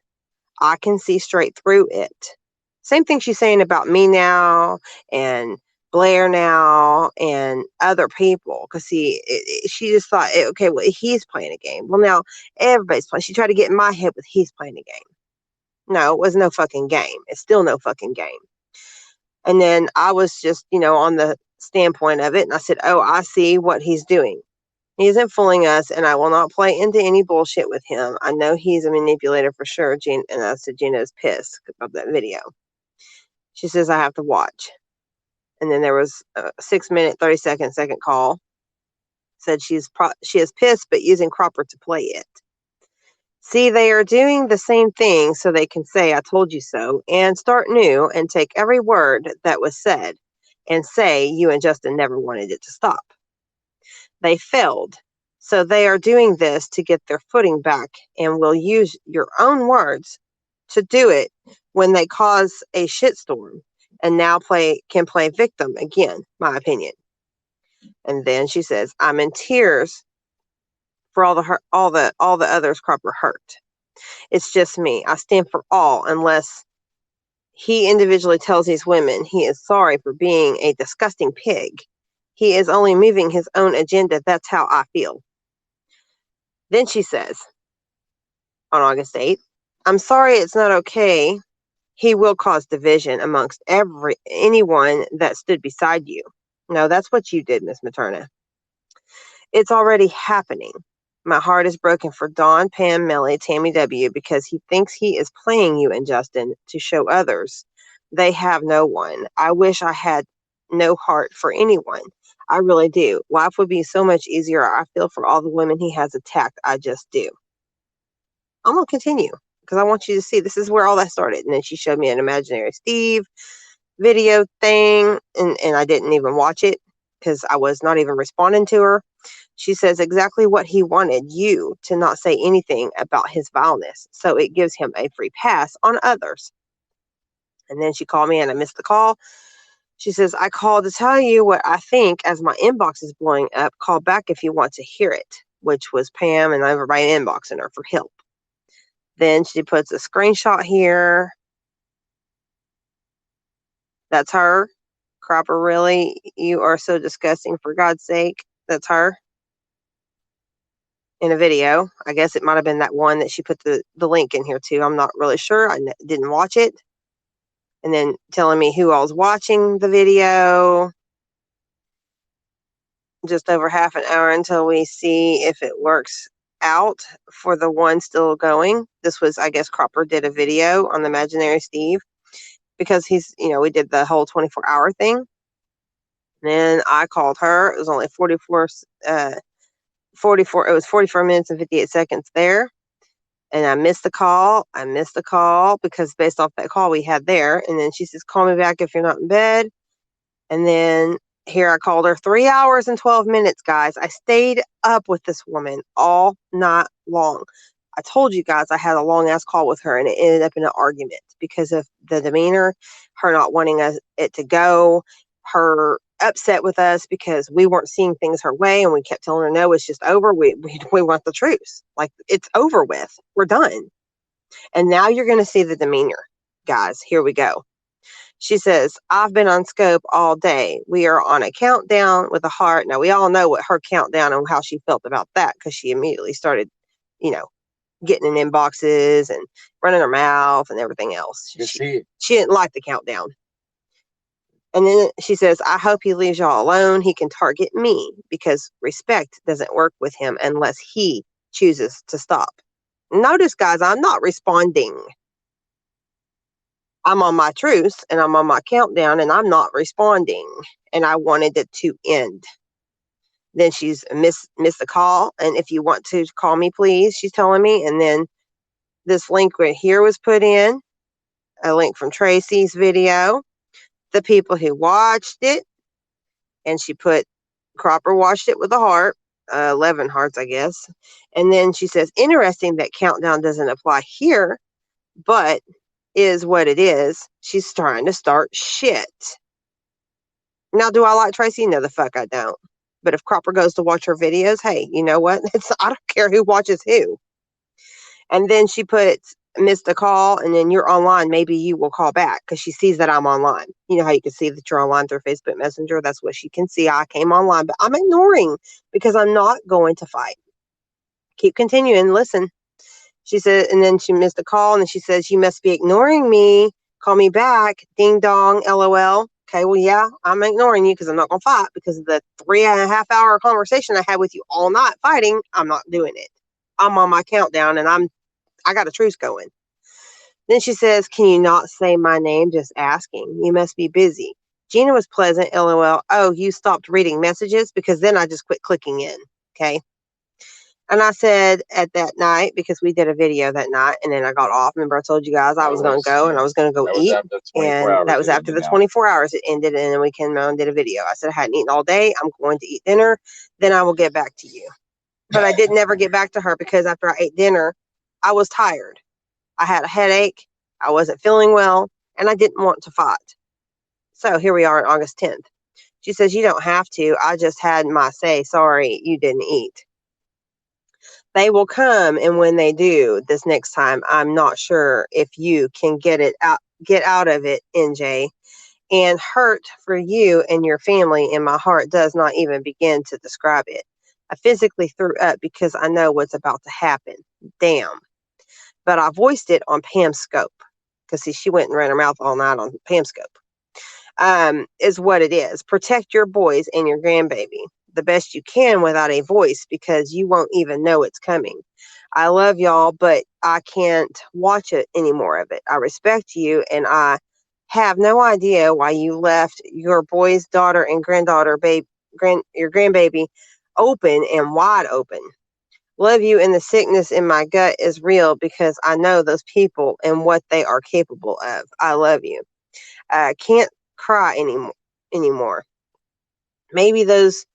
I can see straight through it. Same thing she's saying about me now and Blair now and other people. Because she just thought, okay, well, he's playing a game. Well, now everybody's playing. She tried to get in my head with he's playing a game. No, it was no fucking game. It's still no fucking game. And then I was just, on the standpoint of it. And I said, oh, I see what he's doing. He isn't fooling us, and I will not play into any bullshit with him. I know he's a manipulator for sure. And I said, Gina is pissed about that video. She says, I have to watch. And then there was a 6-minute, 30-second call. Said she is pissed, but using Cropper to play it. See, they are doing the same thing so they can say, I told you so, and start new and take every word that was said and say you and Justin never wanted it to stop. They failed. So they are doing this to get their footing back and will use your own words to do it when they cause a shitstorm and now can play victim again, my opinion. And then she says, I'm in tears for all the others Cropper hurt. It's just me. I stand for all, unless he individually tells these women he is sorry for being a disgusting pig. He is only moving his own agenda. That's how I feel. Then she says, on August 8th, I'm sorry it's not okay. He will cause division amongst anyone that stood beside you. No, that's what you did, Miss Materna. It's already happening. My heart is broken for Dawn, Pam, Melly, Tammy W. because he thinks he is playing you and Justin to show others they have no one. I wish I had no heart for anyone. I really do. Life would be so much easier. I feel for all the women he has attacked. I just do. I'm going to continue because I want you to see this is where all that started. And then she showed me an imaginary Steve video thing, and I didn't even watch it because I was not even responding to her. She says exactly what he wanted, you to not say anything about his vileness, so it gives him a free pass on others. And then she called me and I missed the call. She says, I called to tell you what I think as my inbox is blowing up. Call back if you want to hear it, which was Pam and everybody inboxing her for help. Then she puts a screenshot here. That's her. Cropper, really? You are so disgusting, for God's sake. That's her. In a video. I guess it might have been that one that she put the link in here too. I'm not really sure. I didn't watch it. And then telling me who I was watching the video. Just over half an hour until we see if it works out for the one still going. This was, I guess, Cropper did a video on the imaginary Steve because he's, we did the whole 24-hour thing. Then I called her. It was only 44 minutes and 58 seconds there. And I missed the call. Because based off that call we had there. And then she says, call me back if you're not in bed. And then here I called her 3 hours and 12 minutes, guys. I stayed up with this woman all night long. I told you guys I had a long ass call with her and it ended up in an argument because of the demeanor, her not wanting it to go, her upset with us because we weren't seeing things her way and we kept telling her, no, it's just over. We want the truce. Like, it's over with. We're done. And now you're going to see the demeanor, guys. Here we go. She says, I've been on scope all day. We are on a countdown with a heart. Now, we all know what her countdown and how she felt about that because she immediately started, getting in inboxes and running her mouth and everything else. She didn't like the countdown. And then she says, I hope he leaves y'all alone. He can target me because respect doesn't work with him unless he chooses to stop. Notice, guys, I'm not responding. I'm on my truce and I'm on my countdown and I'm not responding. And I wanted it to end. Then she's missed the call. And if you want to call me, please, she's telling me. And then this link right here was put in, a link from Tracy's video, the people who watched it. And she put, Cropper watched it with a heart, 11 hearts, I guess. And then she says, interesting that countdown doesn't apply here, but is what it is. She's trying to start shit. Now, do I like Tracy? No, the fuck I don't. But if Cropper goes to watch her videos, hey, you know what? I don't care who watches who. And then she puts, missed a call, and then you're online. Maybe you will call back because she sees that I'm online. You know how you can see that you're online through Facebook Messenger? That's what she can see. I came online, but I'm ignoring because I'm not going to fight. Keep continuing. Listen. She said, and then she missed a call, and then she says, you must be ignoring me. Call me back. Ding dong, LOL. Okay, well, yeah, I'm ignoring you because I'm not going to fight because of the 3.5 hour conversation I had with you all night fighting. I'm not doing it. I'm on my countdown, and I got a truce going. Then she says, can you not say my name? Just asking. You must be busy. Gina was pleasant, LOL. Oh, you stopped reading messages? Because then I just quit clicking in. Okay. And I said at that night, because we did a video that night, and then I got off. Remember, I told you guys I was going to go and I was going to go eat. And that was after the 24 hours it ended. And then we came out and did a video. I said, I hadn't eaten all day. I'm going to eat dinner. Then I will get back to you. But I did never get back to her because after I ate dinner, I was tired. I had a headache. I wasn't feeling well. And I didn't want to fight. So here we are on August 10th. She says, you don't have to. I just had my say. Sorry, you didn't eat. They will come, and when they do this next time, I'm not sure if you can get out of it, NJ. And hurt for you and your family in my heart does not even begin to describe it. I physically threw up because I know what's about to happen. Damn. But I voiced it on Pam's scope. Because see, she went and ran her mouth all night on Pam's scope. Is what it is. Protect your boys and your grandbaby the best you can without a voice, because you won't even know it's coming. I love y'all, but I can't watch it any more of it. I respect you, and I have no idea why you left your boy's daughter and granddaughter, your grandbaby, open and wide open. Love you, and the sickness in my gut is real because I know those people and what they are capable of. I love you. I can't cry anymore. Maybe those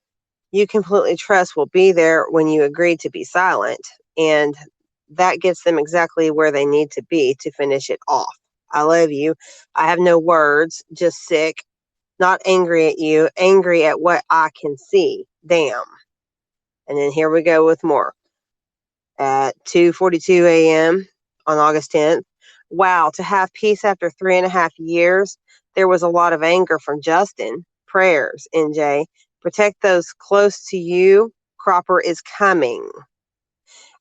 you completely trust will be there when you agree to be silent, and that gets them exactly where they need to be to finish it off. I love you. I have no words, just sick, not angry at you, angry at what I can see. Damn. And then here we go with more. At 2:42 a.m. on August 10th. Wow, to have peace after 3.5 years. There was a lot of anger from Justin. Prayers, NJ. Protect those close to you. Cropper is coming.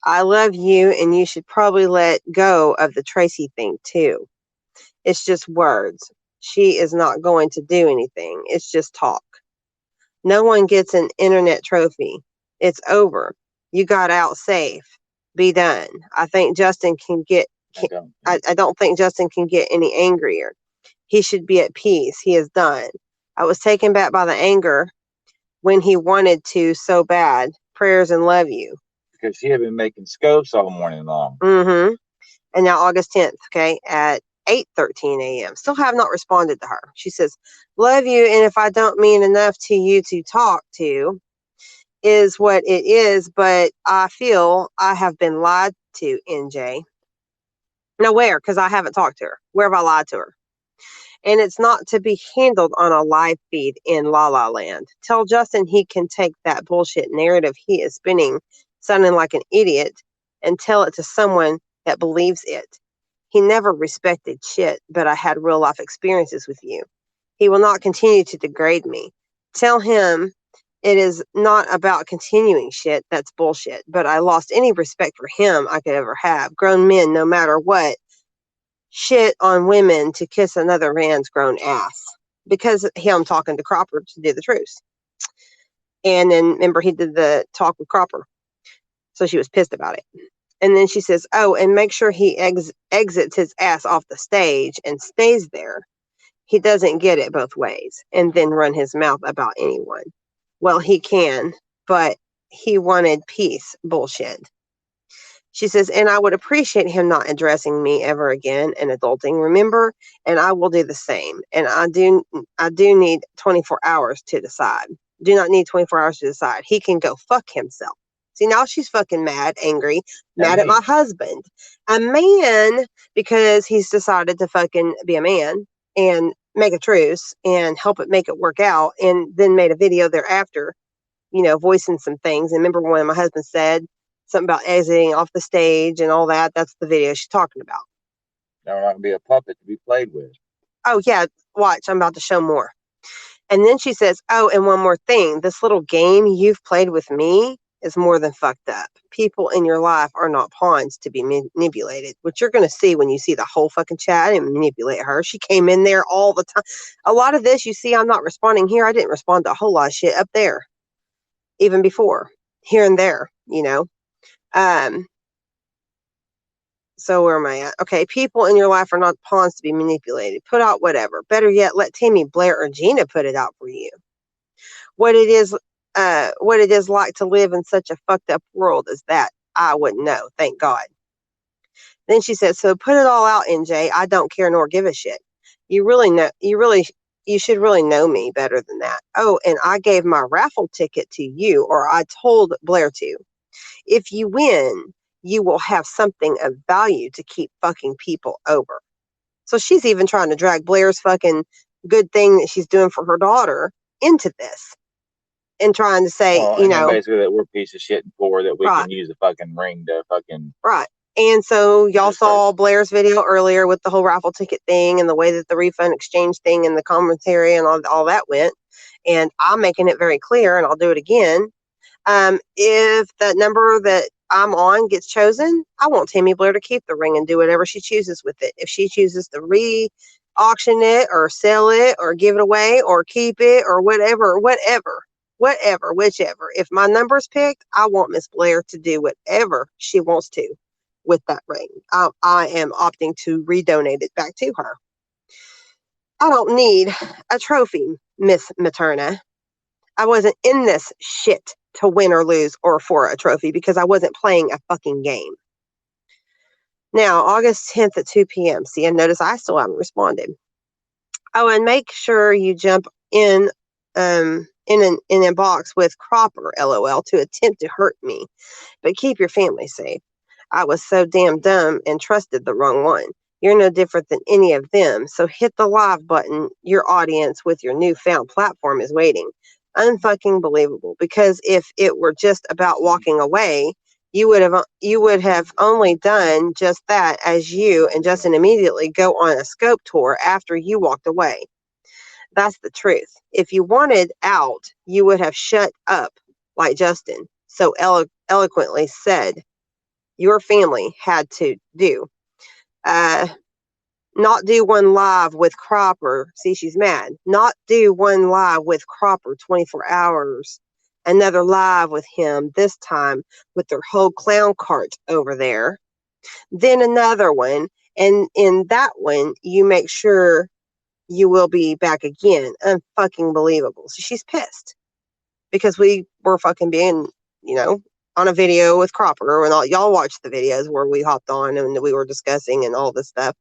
I love you, and you should probably let go of the Tracy thing too. It's just words. She is not going to do anything. It's just talk. No one gets an internet trophy. It's over. You got out safe. Be done. I think Justin can get. I don't think Justin can get any angrier. He should be at peace. He is done. I was taken back by the anger when he wanted to so bad. Prayers and love you. Because she had been making scopes all morning long. Mm-hmm. And now August 10th, okay, at 8:13 a.m. Still have not responded to her. She says, love you, and if I don't mean enough to you to talk to, is what it is, but I feel I have been lied to, NJ. Now where? Because I haven't talked to her. Where have I lied to her? And it's not to be handled on a live feed in La La Land. Tell Justin he can take that bullshit narrative he is spinning, sounding like an idiot, and tell it to someone that believes it. He never respected shit, but I had real life experiences with you. He will not continue to degrade me. Tell him it is not about continuing shit. That's bullshit. But I lost any respect for him I could ever have. Grown men, no matter what, shit on women to kiss another man's grown ass. Because him talking to Cropper to do the truce. And then remember he did the talk with Cropper. So she was pissed about it. And then she says, oh, and make sure he exits his ass off the stage and stays there. He doesn't get it both ways. And then run his mouth about anyone. Well, he can, but he wanted peace. Bullshit. She says, and I would appreciate him not addressing me ever again and adulting, remember? And I will do the same. And I do need 24 hours to decide. Do not need 24 hours to decide. He can go fuck himself. See, now she's fucking mad, angry, mad at my husband. A man, because he's decided to fucking be a man and make a truce and help it make it work out, and then made a video thereafter, voicing some things. And remember when my husband said something about exiting off the stage and all that? That's the video she's talking about. Now we're not going to be a puppet to be played with. Oh, yeah, watch. I'm about to show more. And then she says, oh, and one more thing. This little game you've played with me is more than fucked up. People in your life are not pawns to be manipulated, which you're going to see when you see the whole fucking chat and manipulate her. She came in there all the time. A lot of this, you see, I'm not responding here. I didn't respond to a whole lot of shit up there, even before, here and there, So where am I at? Okay, people in your life are not pawns to be manipulated. Put out whatever. Better yet, let Tammy, Blair, or Gina put it out for you. What it is like to live in such a fucked up world as that, I wouldn't know. Thank God. Then she said, so put it all out, NJ. I don't care nor give a shit. You should really know me better than that. Oh, and I gave my raffle ticket to you, or I told Blair to. If you win, you will have something of value to keep fucking people over. So she's even trying to drag Blair's fucking good thing that she's doing for her daughter into this. and trying to say, Well, you and then know, basically that we're piece of shit and poor that we right, can use the fucking ring to fucking. right. And so y'all Just like- saw Blair's video earlier with the whole raffle ticket thing and the way that the refund exchange thing and the commentary and all that went. And I'm making it very clear, and I'll do it again. If that number that I'm on gets chosen, I want Tammy Blair to keep the ring and do whatever she chooses with it. If she chooses to auction it or sell it or give it away or keep it or whatever, whichever. If my number's picked, I want Miss Blair to do whatever she wants to with that ring. I am opting to redonate it back to her. I don't need a trophy, Miss Materna. I wasn't in this shit to win or lose or for a trophy because I wasn't playing a fucking game. Now, August 10th at 2 p.m. See, and notice I still haven't responded. Oh, and make sure you jump in a box with Cropper, LOL, to attempt to hurt me, but keep your family safe. I was so damn dumb and trusted the wrong one. You're no different than any of them, so hit the live button. Your audience with your newfound platform is waiting. Unfucking believable, because if it were just about walking away, you would have only done just that as you and Justin immediately go on a scope tour after you walked away. That's the truth. If you wanted out, you would have shut up like Justin so eloquently said your family had to do. Not do one live with Cropper. See, she's mad. Not do one live with Cropper 24 hours. Another live with him, this time with their whole clown cart over there. Then another one. And in that one, you make sure you will be back again. Unfucking believable. So she's pissed because we were fucking being, on a video with Cropper, and all y'all watched the videos where we hopped on and we were discussing and all this stuff.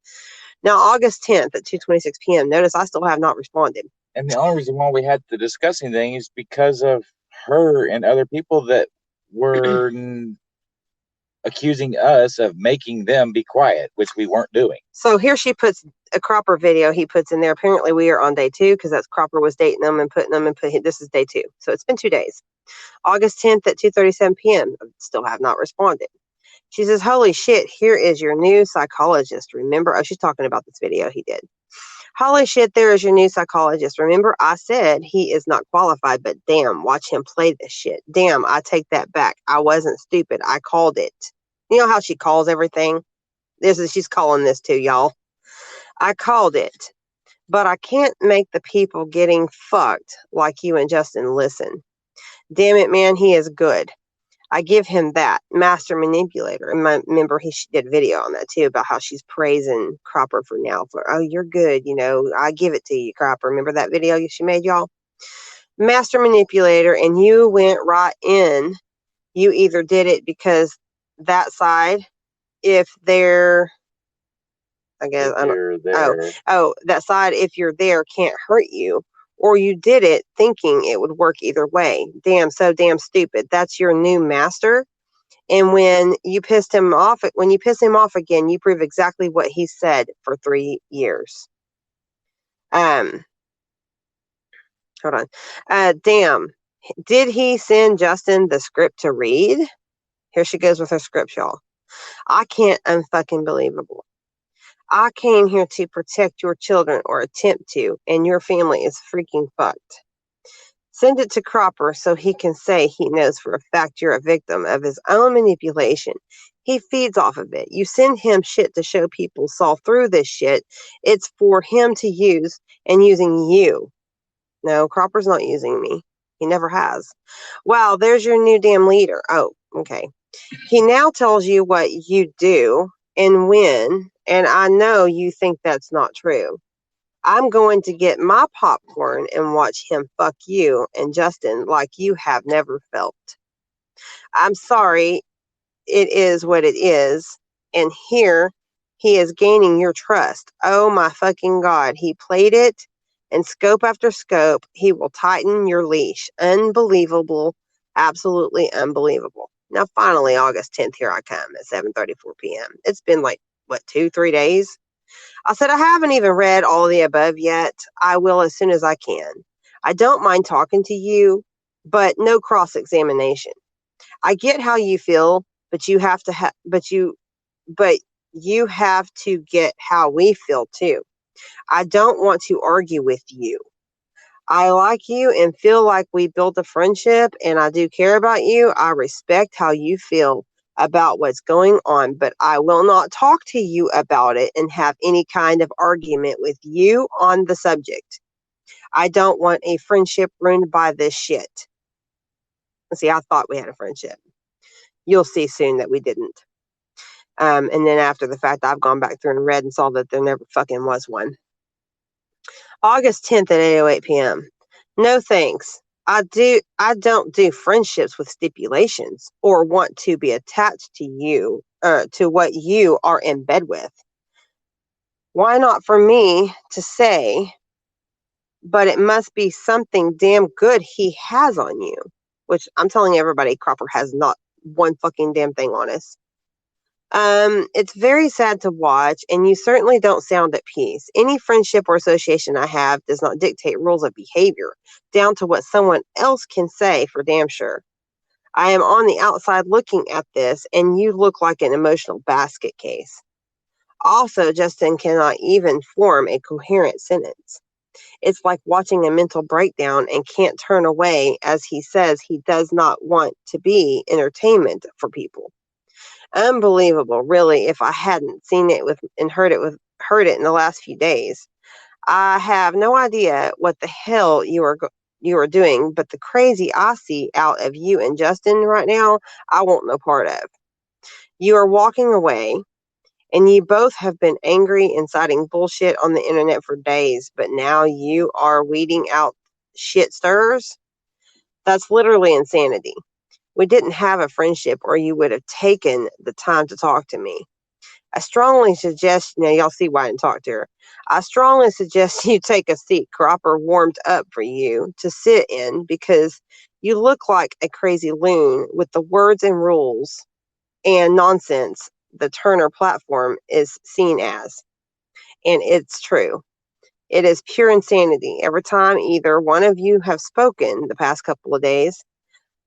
Now, August 10th at 2:26 p.m. Notice I still have not responded. And the only reason why we had the discussing thing is because of her and other people that were accusing us of making them be quiet, which we weren't doing. So here she puts a Cropper video he puts in there. Apparently we are on day 2 because that's Cropper was dating them and putting them and this is day 2. So it's been 2 days. August 10th at 2:37 p.m. Still have not responded. She says, holy shit, here is your new psychologist. Remember? Oh, she's talking about this video he did. Holy shit, there is your new psychologist. Remember, I said he is not qualified, but damn, watch him play this shit. Damn, I take that back. I wasn't stupid. I called it. You know how she calls everything? She's calling this too, y'all. I called it. But I can't make the people getting fucked like you and Justin listen. Damn it, man, he is good. I give him that. Master manipulator. And remember, she did a video on that too about how she's praising Cropper for now. Oh, you're good. I give it to you, Cropper. Remember that video she made, y'all? Master manipulator. And you went right in. You either did it because that side, if they're, I guess, I don't know. Oh, that side, if you're there, can't hurt you. Or you did it thinking it would work either way. Damn, so damn stupid. That's your new master. And when you piss him off again, you prove exactly what he said for 3 years. Hold on. Damn. Did he send Justin the script to read? Here she goes with her script, y'all. I can't unfucking believable. I came here to protect your children or attempt to, and your family is freaking fucked. Send it to Cropper so he can say he knows for a fact you're a victim of his own manipulation. He feeds off of it. You send him shit to show people saw through this shit. It's for him to use and using you. No, Cropper's not using me. He never has. Wow, there's your new damn leader. Oh, okay. He now tells you what you do and when, and I know you think that's not true. I'm going to get my popcorn and watch him fuck you and Justin like you have never felt. I'm sorry, it is what it is, and here he is gaining your trust. Oh my fucking God, he played it, and scope after scope, he will tighten your leash. Unbelievable, absolutely unbelievable. Now, finally, August 10th, here I come at 7:34 p.m. It's been like, 2-3 days? I said, I haven't even read all of the above yet. I will as soon as I can. I don't mind talking to you, but no cross-examination. I get how you feel, but you have to but you have to get how we feel too. I don't want to argue with you. I like you and feel like we built a friendship, and I do care about you. I respect how you feel about what's going on, but I will not talk to you about it and have any kind of argument with you on the subject. I don't want a friendship ruined by this shit. See, I thought we had a friendship. You'll see soon that we didn't. And then after the fact, I've gone back through and read and saw that there never fucking was one. August 10th at 8:08 p.m. No thanks. I don't do friendships with stipulations or want to be attached to you, to what you are in bed with. Why not for me to say, but it must be something damn good he has on you, which I'm telling everybody, Cropper has not one fucking damn thing on us. It's very sad to watch, and you certainly don't sound at peace. Any friendship or association I have does not dictate rules of behavior, down to what someone else can say for damn sure. I am on the outside looking at this, and you look like an emotional basket case. Also, Justin cannot even form a coherent sentence. It's like watching a mental breakdown and can't turn away as he says he does not want to be entertainment for people. Unbelievable, really, if I hadn't seen it and heard it in the last few days. I have no idea what the hell you are doing, but the crazy I see out of you and Justin right now, I want no part of. You are walking away, and you both have been angry and citing bullshit on the internet for days, but now you are weeding out shit stirrers? That's literally insanity. We didn't have a friendship, or you would have taken the time to talk to me. I strongly suggest, now y'all see why I didn't talk to her. I strongly suggest you take a seat Cropper warmed up for you to sit in, because you look like a crazy loon with the words and rules and nonsense the Turner platform is seen as. And it's true. It is pure insanity. Every time either one of you have spoken the past couple of days,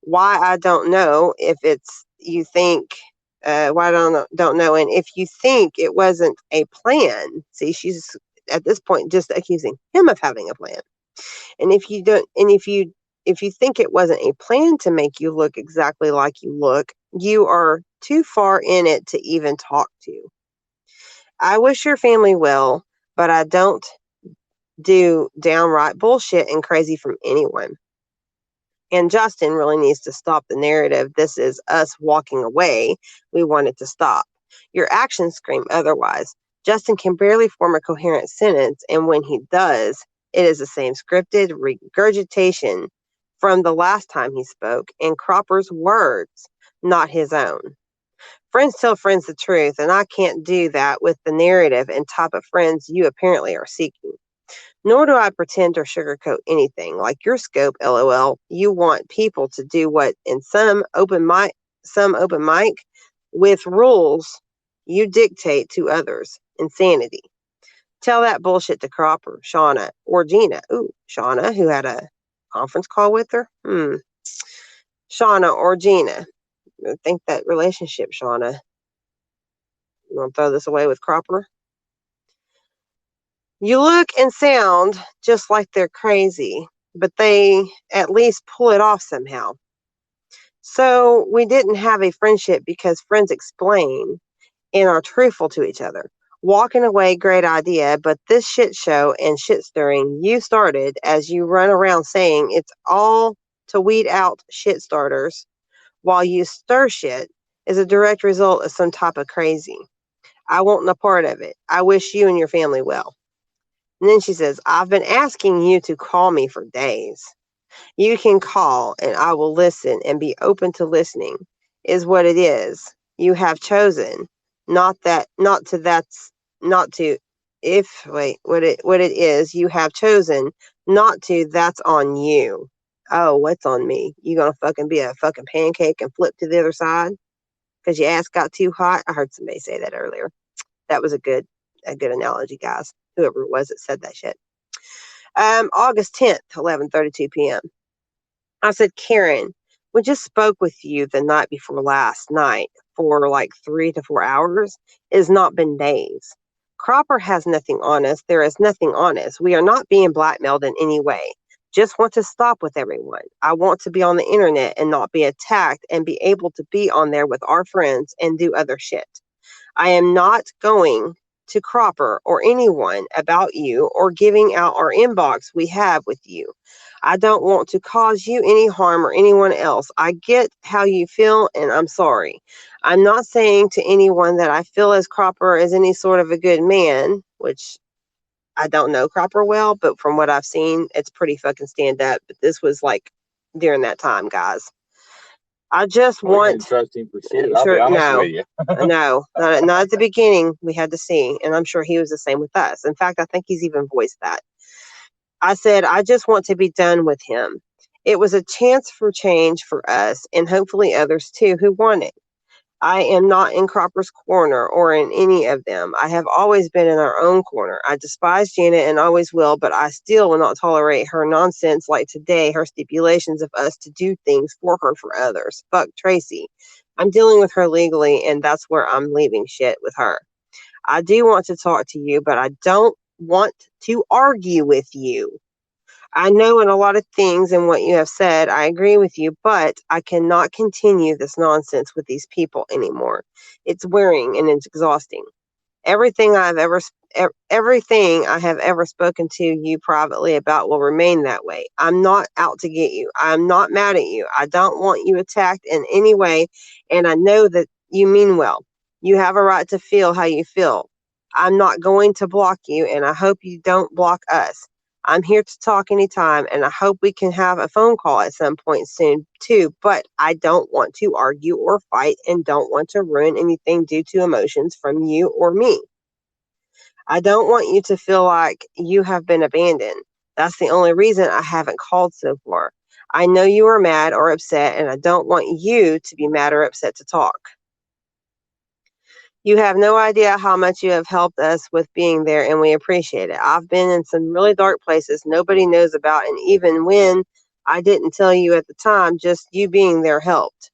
why I don't know if it's you think why I don't know, and if you think it wasn't a plan. See, she's at this point just accusing him of having a plan. And if you don't, and if you think it wasn't a plan to make you look exactly like you look, you are too far in it to even talk to. I wish your family well, but I don't do downright bullshit and crazy from anyone. And Justin really needs to stop the narrative. This is us walking away. We want it to stop. Your actions scream otherwise. Justin can barely form a coherent sentence, and when he does, it is the same scripted regurgitation from the last time he spoke, and Cropper's words, not his own. Friends tell friends the truth, and I can't do that with the narrative and type of friends you apparently are seeking. Nor do I pretend or sugarcoat anything. Like your scope, LOL, you want people to do what in some open mic with rules you dictate to others. Insanity. Tell that bullshit to Cropper, Shauna, or Gina. Ooh, Shauna, who had a conference call with her. Shauna or Gina. Think that relationship, Shauna. You want to throw this away with Cropper? You look and sound just like they're crazy, but they at least pull it off somehow. So we didn't have a friendship because friends explain and are truthful to each other. Walking away, great idea, but this shit show and shit stirring you started as you run around saying it's all to weed out shit starters while you stir shit is a direct result of some type of crazy. I want no part of it. I wish you and your family well. And then she says, I've been asking you to call me for days. You can call and I will listen and be open to listening, is what it is. You have chosen. Not to if wait, what it is, you have chosen not to, that's on you. Oh, what's on me? You gonna fucking be a fucking pancake and flip to the other side? Because your ass got too hot? I heard somebody say that earlier. That was a good analogy, guys. Whoever it was that said that shit. August 10th, 11:32 p.m. I said, Karen, we just spoke with you the night before last night for like 3 to 4 hours. It has not been days. Cropper has nothing on us. There is nothing on us. We are not being blackmailed in any way. Just want to stop with everyone. I want to be on the internet and not be attacked and be able to be on there with our friends and do other shit. I am not going to Cropper or anyone about you or giving out our inbox we have with you. I don't want to cause you any harm or anyone else. I get how you feel and I'm sorry. I'm not saying to anyone that I feel as Cropper is any sort of a good man, which I don't know Cropper well, but from what I've seen, it's pretty fucking stand up. But this was like during that time, guys. I just We didn't want trust him for shit. I'll be honest with you. no, not at the beginning. We had to see, and I'm sure he was the same with us. In fact, I think he's even voiced that. I said, I just want to be done with him. It was a chance for change for us, and hopefully others too who want it. I am not in Cropper's corner or in any of them. I have always been in our own corner. I despise Janet and always will, but I still will not tolerate her nonsense like today, her stipulations of us to do things for her for others. Fuck Tracy. I'm dealing with her legally, and that's where I'm leaving shit with her. I do want to talk to you, but I don't want to argue with you. I know in a lot of things and what you have said, I agree with you, but I cannot continue this nonsense with these people anymore. It's wearing and it's exhausting. Everything everything I have ever spoken to you privately about will remain that way. I'm not out to get you. I'm not mad at you. I don't want you attacked in any way, and I know that you mean well. You have a right to feel how you feel. I'm not going to block you, and I hope you don't block us. I'm here to talk anytime, and I hope we can have a phone call at some point soon, too. But I don't want to argue or fight and don't want to ruin anything due to emotions from you or me. I don't want you to feel like you have been abandoned. That's the only reason I haven't called so far. I know you are mad or upset, and I don't want you to be mad or upset to talk. You have no idea how much you have helped us with being there, and we appreciate it. I've been in some really dark places nobody knows about, and even when I didn't tell you at the time, just you being there helped.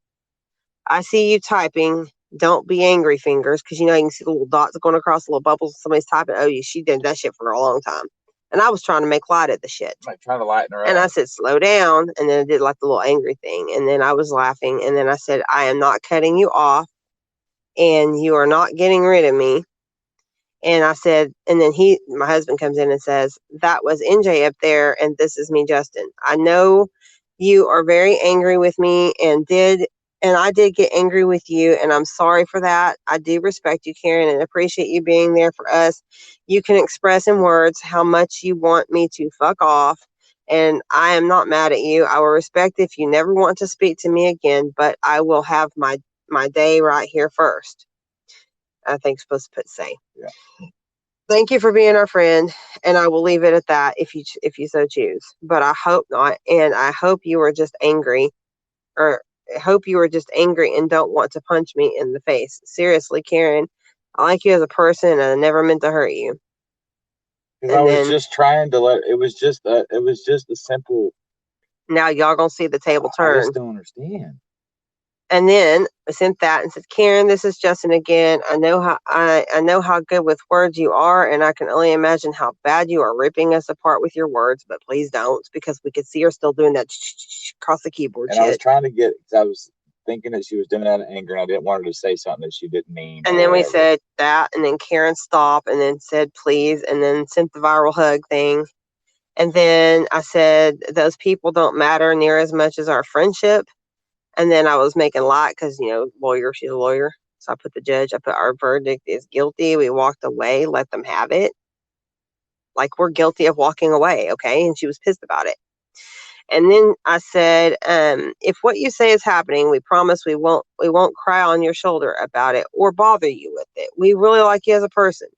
I see you typing. Don't be angry, fingers, because you can see the little dots going across the little bubbles. Somebody's typing. Oh, she did that shit for a long time. And I was trying to make light of the shit. Like trying to lighten her up. And I said, slow down. And then I did like the little angry thing. And then I was laughing. And then I said, I am not cutting you off. And you are not getting rid of me. And I said, and then my husband comes in and says, that was NJ up there. And this is me, Justin. I know you are very angry with me and I did get angry with you, and I'm sorry for that. I do respect you, Karen, and appreciate you being there for us. You can express in words how much you want me to fuck off, and I am not mad at you. I will respect if you never want to speak to me again, but I will have my day right here first. I think supposed to put say. Yeah. Thank you for being our friend, and I will leave it at that if you so choose. But I hope not, and I hope you are just angry, or I hope you are just angry and don't want to punch me in the face. Seriously, Karen, I like you as a person, and I never meant to hurt you. Because I was just trying to it was just a simple. Now y'all gonna see the table turn. I just don't understand. And then I sent that and said, Karen, this is Justin again. I know how good with words you are, and I can only imagine how bad you are ripping us apart with your words, but please don't, because we could see her still doing that across the keyboard and shit. I was trying to get, because I was thinking that she was doing that in anger, and I didn't want her to say something that she didn't mean. And then we said that, and then Karen stopped, and then said please, and then sent the viral hug thing. And then I said, those people don't matter near as much as our friendship. And then I was making light because, lawyer, she's a lawyer. So I put the judge, I put our verdict is guilty. We walked away, let them have it. Like, we're guilty of walking away, okay? And she was pissed about it. And then I said, if what you say is happening, we promise we won't cry on your shoulder about it or bother you with it. We really like you as a person.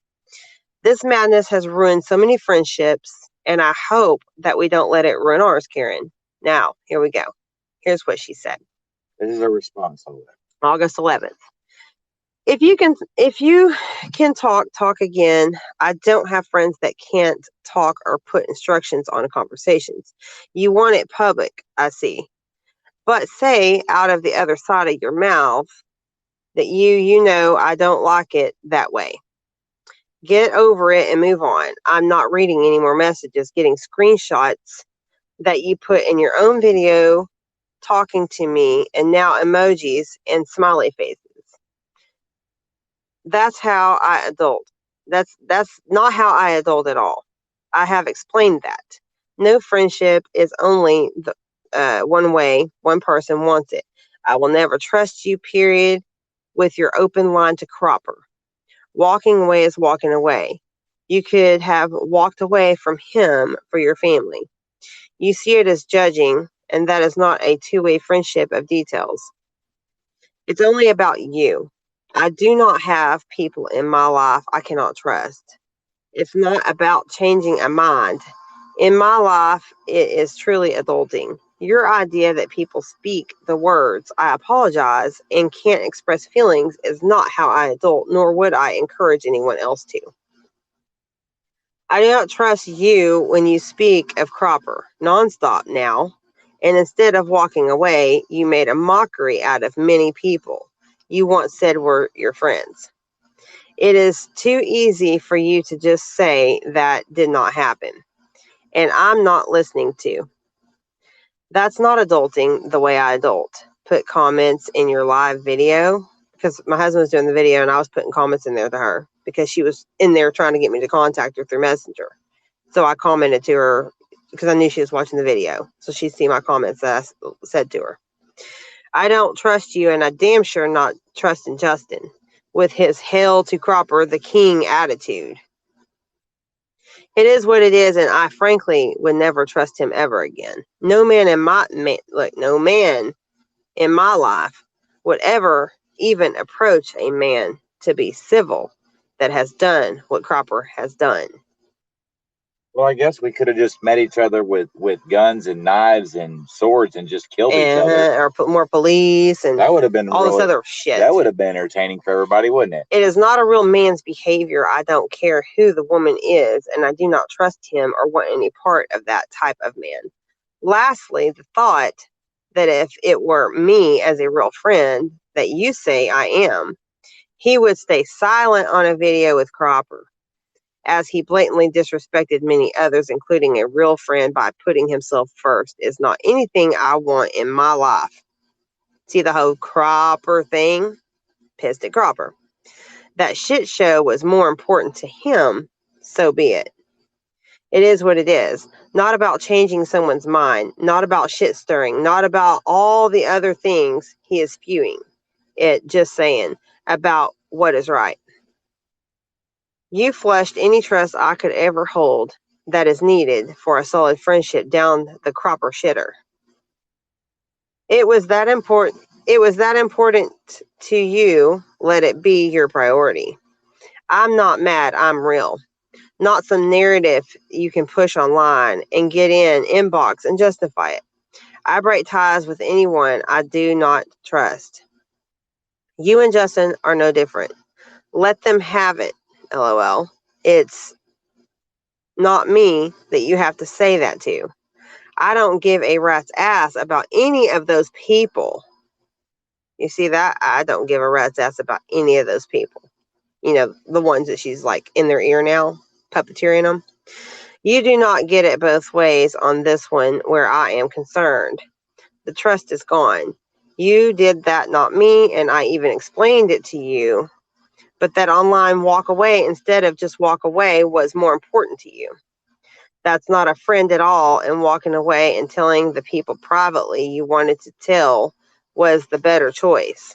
This madness has ruined so many friendships, and I hope that we don't let it ruin ours, Karen. Now, here we go. Here's what she said. This is a response on that. August 11th. If you can talk again. I don't have friends that can't talk or put instructions on conversations. You want it public, I see. but say out of the other side of your mouth that you know I don't like it that way. Get over it and move on. I'm not reading any more messages, getting screenshots that you put in your own video talking to me, and now emojis and smiley faces. That's how I adult. That's not how I adult at all. I have explained that. No friendship is only the one way. One person wants it. I will never trust you, period, with your open line to Cropper. Walking away is walking away. You could have walked away from him for your family. You see it as judging, and that is not a two-way friendship of details. It's only about you. I do not have people in my life I cannot trust. It's not about changing a mind. In my life, it is truly adulting. Your idea that people speak the words, I apologize, and can't express feelings is not how I adult, nor would I encourage anyone else to. I do not trust you when you speak of Cropper nonstop now, and instead of walking away, you made a mockery out of many people you once said were your friends. It is too easy for you to just say that did not happen, and I'm not listening to. That's not adulting the way I adult. Put comments in your live video, because my husband was doing the video and I was putting comments in there to her because she was in there trying to get me to contact her through Messenger. So I commented to her because I knew she was watching the video. So she'd see my comments that I said to her. I don't trust you, and I damn sure not trusting Justin with his hail to Cropper the king attitude. It is what it is, and I frankly would never trust him ever again. No man in my life would ever even approach a man to be civil that has done what Cropper has done. Well, I guess we could have just met each other with guns and knives and swords and just killed each other. Or put more police and That would have been all this other shit. That would have been entertaining for everybody, wouldn't it? It is not a real man's behavior. I don't care who the woman is, and I do not trust him or want any part of that type of man. Lastly, the thought that if it were me as a real friend that you say I am, he would stay silent on a video with Cropper, as he blatantly disrespected many others, including a real friend, by putting himself first, is not anything I want in my life. See the whole Cropper thing? Pissed at Cropper. That shit show was more important to him, so be it. It is what it is. Not about changing someone's mind, not about shit stirring, not about all the other things he is spewing. It just saying about what is right. You flushed any trust I could ever hold that is needed for a solid friendship down the Cropper shitter. It was that important. It was that important to you. Let it be your priority. I'm not mad. I'm real. Not some narrative you can push online and get in inbox and justify it. I break ties with anyone I do not trust. You and Justin are no different. Let them have it. LOL. It's not me that you have to say that to. I don't give a rat's ass about any of those people. You see that? I don't give a rat's ass about any of those people. You know, the ones that she's like in their ear now, puppeteering them. You do not get it both ways on this one where I am concerned. The trust is gone. You did that, not me, and I even explained it to you. But that online walk away instead of just walk away was more important to you. That's not a friend at all, and walking away and telling the people privately you wanted to tell was the better choice.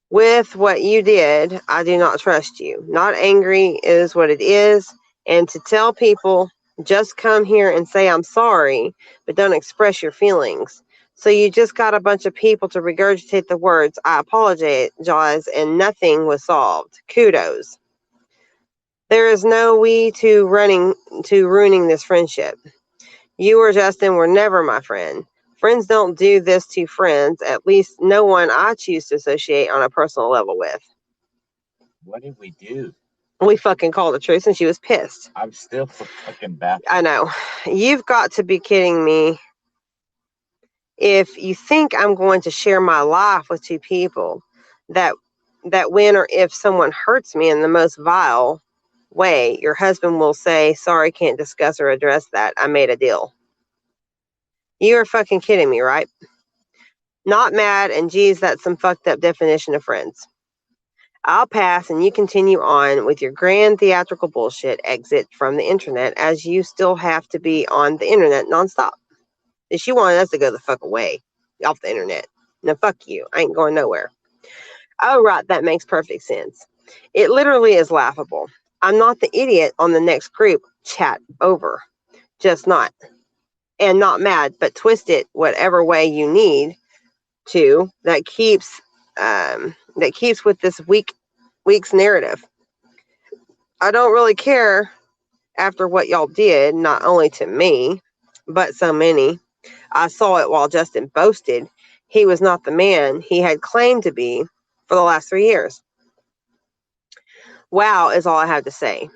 With what you did, I do not trust you. Not angry is what it is, and to tell people, just come here and say I'm sorry, but don't express your feelings. So you just got a bunch of people to regurgitate the words, I apologize, and nothing was solved. Kudos. There is no we to ruining this friendship. You or Justin were never my friend. Friends don't do this to friends, at least no one I choose to associate on a personal level with. What did we do? We fucking called the truth and she was pissed. I'm still fucking baffled. I know. You've got to be kidding me. If you think I'm going to share my life with two people, that when or if someone hurts me in the most vile way, your husband will say, sorry, can't discuss or address that. I made a deal. You are fucking kidding me, right? Not mad, and geez, that's some fucked up definition of friends. I'll pass and you continue on with your grand theatrical bullshit. Exit from the internet, as you still have to be on the internet nonstop. If she wanted us to go the fuck away off the internet. No, fuck you. I ain't going nowhere. Oh, right, that makes perfect sense. It literally is laughable. I'm not the idiot on the next group chat over. Just not. And not mad, but twist it whatever way you need to that keeps with this week's narrative. I don't really care after what y'all did, not only to me, but so many. I saw it while Justin boasted he was not the man he had claimed to be for the last 3 years. Wow is all I have to say.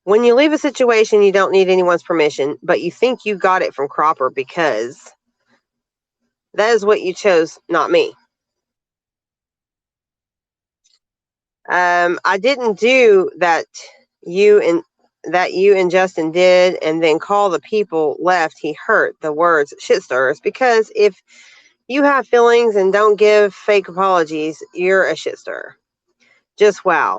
When you leave a situation, you don't need anyone's permission, but you think you got it from Cropper because that is what you chose, not me. I didn't do that you and Justin did, and then call the people left he hurt the words shit stirrers, because if you have feelings and don't give fake apologies, you're a shit stirrer. Just wow.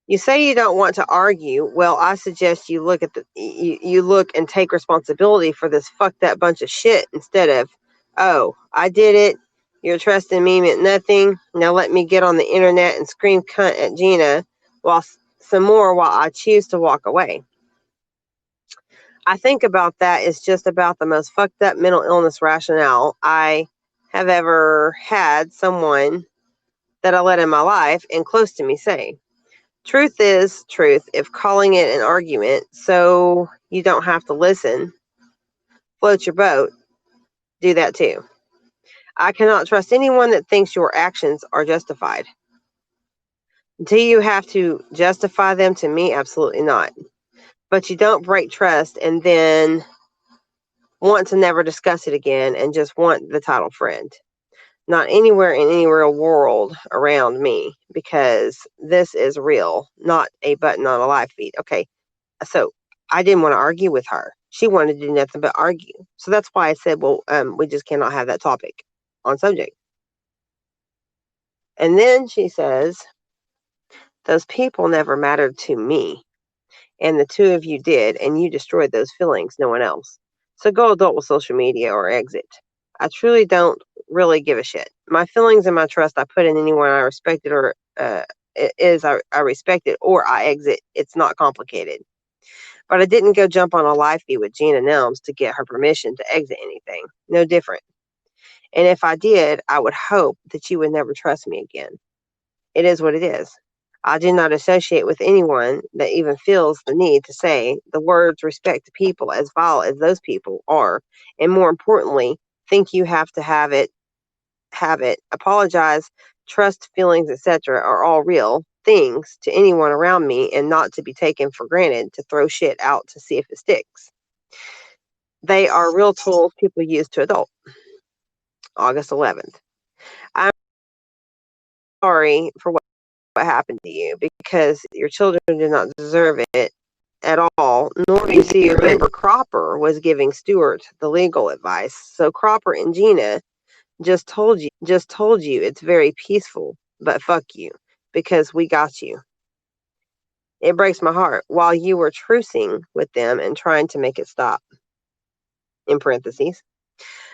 You say you don't want to argue. Well, I suggest you look at you look and take responsibility for this fucked up bunch of shit instead of, oh, I did it. Your trust in me meant nothing. Now let me get on the internet and scream cunt at Gina while I choose to walk away. I think about that is just about the most fucked up mental illness rationale I have ever had someone that I let in my life and close to me say. Truth is truth if calling it an argument so you don't have to listen. Float your boat. Do that too. I cannot trust anyone that thinks your actions are justified. Do you have to justify them to me? Absolutely not. But you don't break trust and then want to never discuss it again and just want the title friend. Not anywhere in any real world around me, because this is real, not a button on a live feed. Okay, so I didn't want to argue with her. She wanted to do nothing but argue. So that's why I said, well, we just cannot have that topic on subject. And then she says, those people never mattered to me. And the two of you did, and you destroyed those feelings, no one else. So go adult with social media or exit. I truly don't really give a shit. My feelings and my trust I put in anyone I respected or I respect it or I exit. It's not complicated. But I didn't go jump on a live feed with Gina Nelms to get her permission to exit anything. No different. And if I did, I would hope that you would never trust me again. It is what it is. I do not associate with anyone that even feels the need to say the words respect to people as vile as those people are, and more importantly, think you have to have it, apologize, trust, feelings, etc. are all real things to anyone around me and not to be taken for granted to throw shit out to see if it sticks. They are real tools people use to adult. August 11th. I'm sorry for what happened to you because your children did not deserve it at all, nor do you remember Cropper was giving Stuart the legal advice. So Cropper and Gina just told you it's very peaceful, but fuck you, because we got you. It breaks my heart while you were trucing with them and trying to make it stop. In parentheses.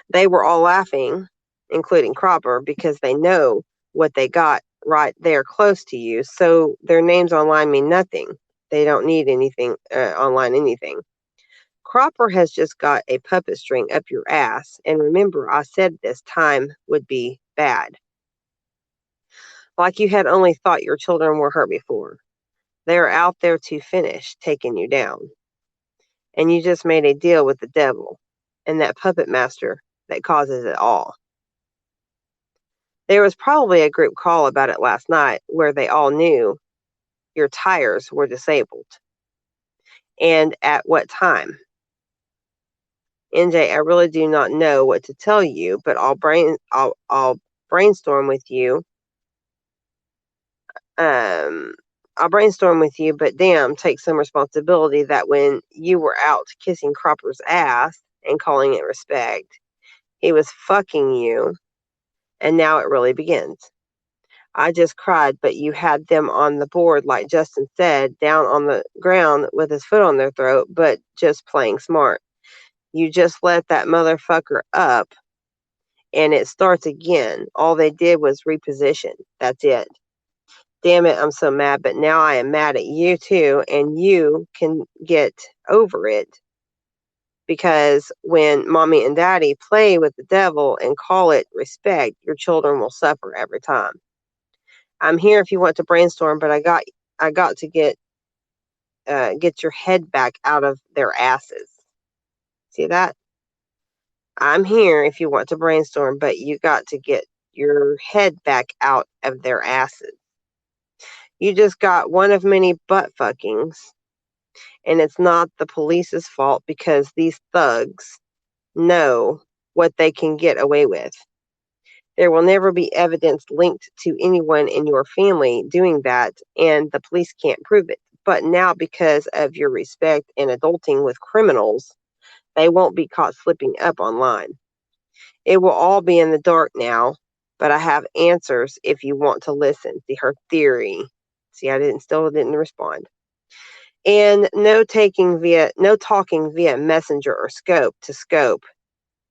They were all laughing, including Cropper, because they know what they got right there close to you. So their names online mean nothing. They don't need anything online anything. Cropper has just got a puppet string up your ass. And remember, I said this time would be bad. Like you had only thought your children were hurt before. They're out there to finish taking you down. And you just made a deal with the devil and that puppet master that causes it all. There was probably a group call about it last night where they all knew your tires were disabled. And at what time? NJ, I really do not know what to tell you, but I'll brainstorm with you. I'll brainstorm with you, but damn, take some responsibility that when you were out kissing Cropper's ass and calling it respect, he was fucking you, and now it really begins. I just cried, but you had them on the board, like Justin said, down on the ground with his foot on their throat, but just playing smart. You just let that motherfucker up, and it starts again. All they did was reposition. That's it. Damn it, I'm so mad, but now I am mad at you too, and you can get over it. Because when mommy and daddy play with the devil and call it respect, your children will suffer every time. I'm here if you want to brainstorm, but I got to get your head back out of their asses. See that? I'm here if you want to brainstorm, but you got to get your head back out of their asses. You just got one of many butt fuckings, and it's not the police's fault because these thugs know what they can get away with. There will never be evidence linked to anyone in your family doing that, and the police can't prove it. But now, because of your respect and adulting with criminals, they won't be caught slipping up online. It will all be in the dark now, but I have answers if you want to listen. See her theory. See, I still didn't respond. And no talking via messenger or scope to scope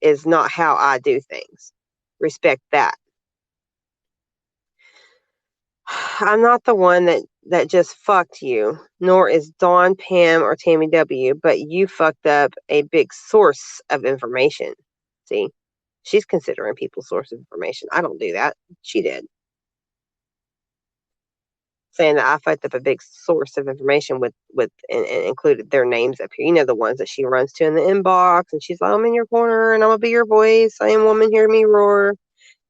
is not how I do things. Respect that. I'm not the one that just fucked you, nor is Dawn, Pam, or Tammy W., but you fucked up a big source of information. See, she's considering people's source of information. I don't do that. She did. Saying that I fucked up a big source of information with and included their names up here. You know, the ones that she runs to in the inbox, and she's like, I'm in your corner, and I'm going to be your voice. I am woman, hear me roar.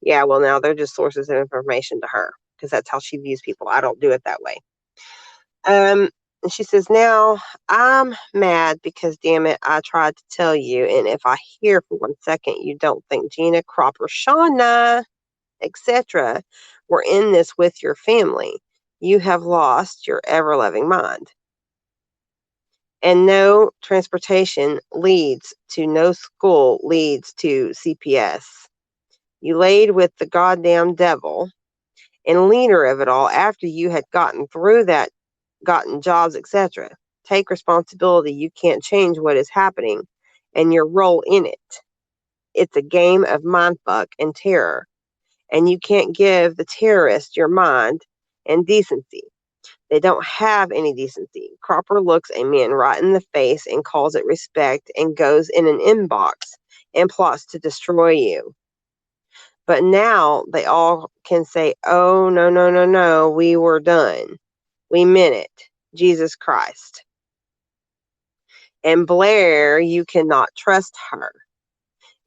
Yeah, well, now they're just sources of information to her, because that's how she views people. I don't do it that way. And she says, now I'm mad because, damn it, I tried to tell you. And if I hear for 1 second you don't think Gina, Cropper, Shauna, etc. were in this with your family, you have lost your ever-loving mind. And no transportation leads to no school leads to CPS. You laid with the goddamn devil and leader of it all after you had gotten through that, gotten jobs, etc. Take responsibility. You can't change what is happening and your role in it. It's a game of mindfuck and terror. And you can't give the terrorist your mind and decency. They don't have any decency. Cropper looks a man right in the face and calls it respect and goes in an inbox and plots to destroy you. But now they all can say, oh, no, no, no, no, we were done. We meant it. Jesus Christ. And Blair, you cannot trust her.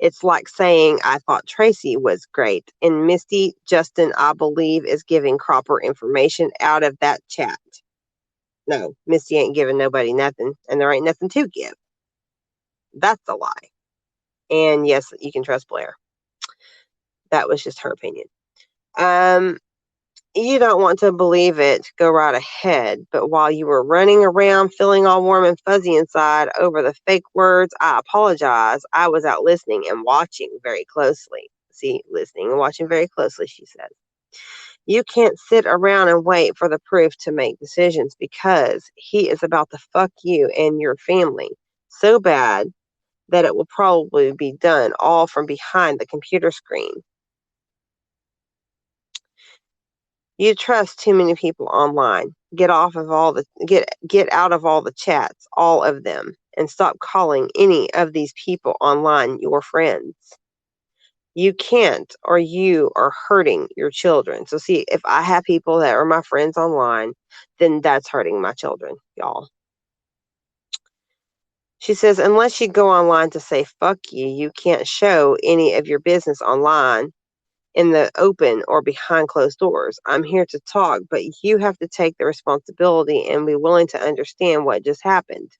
It's like saying, I thought Tracy was great. And Misty, Justin, I believe, is giving Cropper information out of that chat. No, Misty ain't giving nobody nothing, and there ain't nothing to give. That's a lie. And yes, you can trust Blair. That was just her opinion. You don't want to believe it, go right ahead. But while you were running around feeling all warm and fuzzy inside over the fake words, I apologize. I was out listening and watching very closely. See, listening and watching very closely, she said. You can't sit around and wait for the proof to make decisions because he is about to fuck you and your family so bad that it will probably be done all from behind the computer screen. You trust too many people online. Get out of all the chats, all of them, and stop calling any of these people online your friends. You can't, or you are hurting your children. So see, if I have people that are my friends online, then that's hurting my children, y'all. She says, unless you go online to say fuck you, you can't show any of your business online in the open or behind closed doors. I'm here to talk, but you have to take the responsibility and be willing to understand what just happened.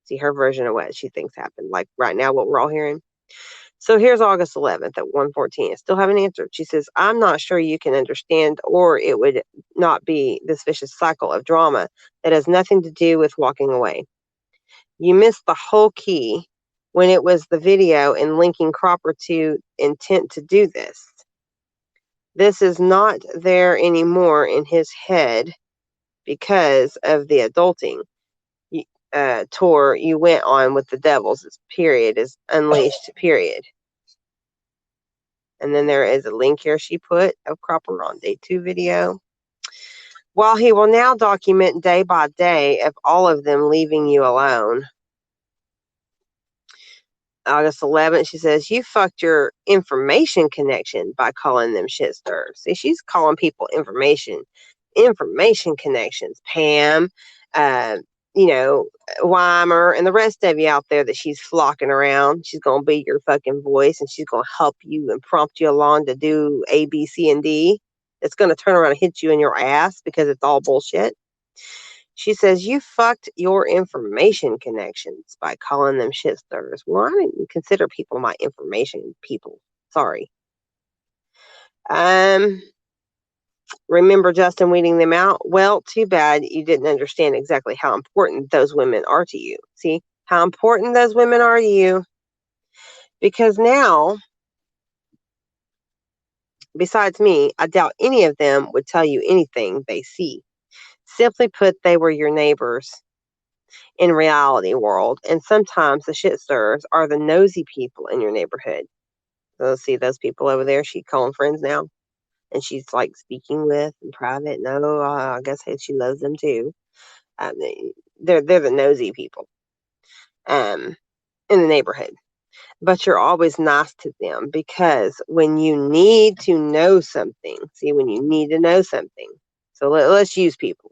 See her version of what she thinks happened. Like right now, what we're all hearing. So here's August 11th at 1:14. I still haven't answered. She says, I'm not sure you can understand, or it would not be this vicious cycle of drama that has nothing to do with walking away. You missed the whole key when it was the video and linking Cropper to intent to do this. This is not there anymore in his head because of the adulting tour you went on with the Devils. Period is unleashed. Period. And then there is a link here she put of Cropper on day 2 video. While he will now document day by day of all of them leaving you alone. August 11th, she says, you fucked your information connection by calling them shit stirrers. See, she's calling people information connections. Pam, Weimer, and the rest of you out there that she's flocking around. She's going to be your fucking voice, and she's going to help you and prompt you along to do A, B, C, and D. It's going to turn around and hit you in your ass because it's all bullshit. She says, you fucked your information connections by calling them shit stirrers. Well, I didn't consider people my information people. Sorry. Remember Justin weeding them out? Well, too bad you didn't understand exactly how important those women are to you. See how important those women are to you? Because now, besides me, I doubt any of them would tell you anything they see. Simply put, they were your neighbors in reality world. And sometimes the shit stirrers are the nosy people in your neighborhood. So see those people over there, she calling friends now. And she's like speaking with in private. No, I guess she loves them too. They're the nosy people in the neighborhood. But you're always nice to them because when you need to know something, so let's use people.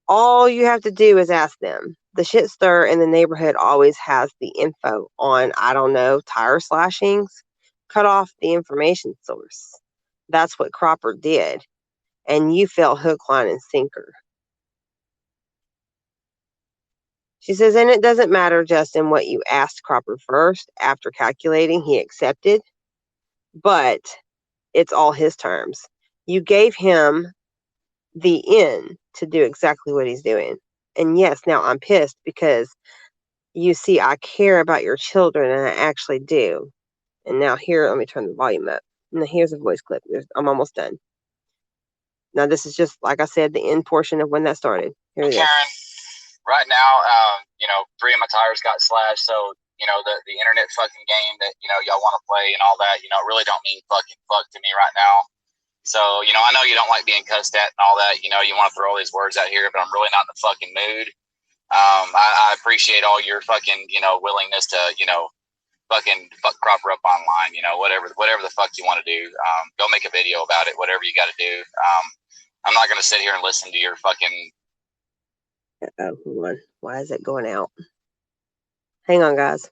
All you have to do is ask them. The shit stir in the neighborhood always has the info on, I don't know, tire slashings. Cut off the information source. That's what Cropper did. And you fell hook, line, and sinker. She says, and it doesn't matter, Justin, what you asked Cropper first. After calculating, he accepted. But it's all his terms. You gave him the in to do exactly what he's doing. And yes, now I'm pissed because you see, I care about your children, and I actually do. And now here, let me turn the volume up. Now here's a voice clip. I'm almost done. Now this is just, like I said, the end portion of when that started. Here it is. Karen, right now, 3 of my tires got slashed, so the internet fucking game that y'all want to play and all that, it really don't mean fucking fuck to me right now. So I know you don't like being cussed at and all that. You want to throw all these words out here, but I'm really not in the fucking mood. I appreciate all your fucking willingness to fucking fuck Cropper up online. Whatever the fuck you want to do. Go make a video about it. Whatever you got to do. I'm not gonna sit here and listen to your fucking. Oh, hold on. Why is it going out? Hang on, guys.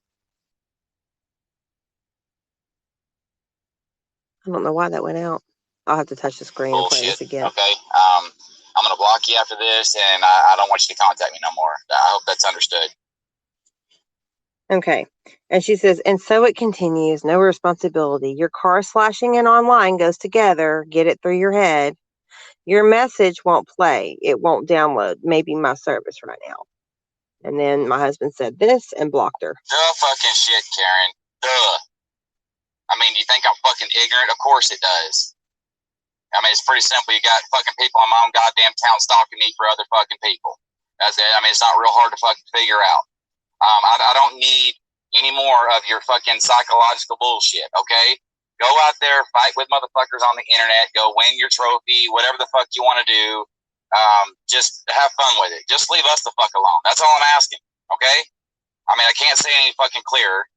I don't know why that went out. I'll have to touch the screen and play this again. Okay. I'm gonna block you after this, and I don't want you to contact me no more. I hope that's understood. Okay. And she says, and so it continues. No responsibility. Your car slashing and online goes together. Get it through your head. Your message won't play. It won't download. Maybe my service right now. And then my husband said this and blocked her. Duh fucking shit, Karen. Duh. I mean, you think I'm fucking ignorant? Of course it does. I mean, it's pretty simple. You got fucking people in my own goddamn town stalking me for other fucking people. That's it. I mean, it's not real hard to fucking figure out. I don't need any more of your fucking psychological bullshit, okay? Go out there, fight with motherfuckers on the internet, go win your trophy, whatever the fuck you want to do. Just have fun with it. Just leave us the fuck alone. That's all I'm asking, okay? I mean, I can't say any fucking clearer.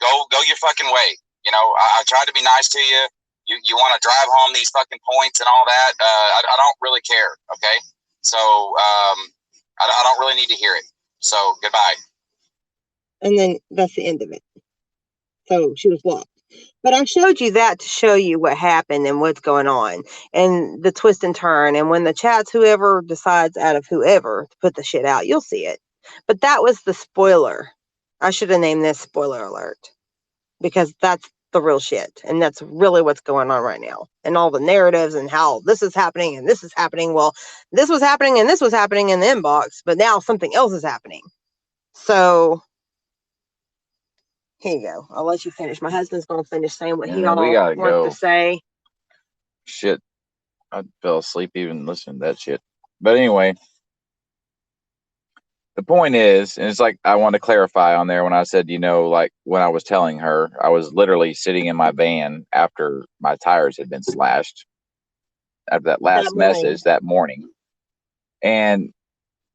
Go your fucking way. I tried to be nice to you. You want to drive home these fucking points and all that. I don't really care, okay? So I don't really need to hear it. So goodbye. And then that's the end of it. So she was blocked. But I showed you that to show you what happened and what's going on and the twist and turn. And when the chat's whoever decides out of whoever to put the shit out, you'll see it. But that was the spoiler. I should have named this spoiler alert, because that's the real shit. And that's really what's going on right now. And all the narratives and how this is happening and this is happening. Well, this was happening and this was happening in the inbox, but now something else is happening. So here you go. I'll let you finish. My husband's going to finish saying what he all wants to say. Shit. I fell asleep even listening to that shit. But anyway, the point is, and it's like I want to clarify on there when I said, like when I was telling her, I was literally sitting in my van after my tires had been slashed after that last message that morning. And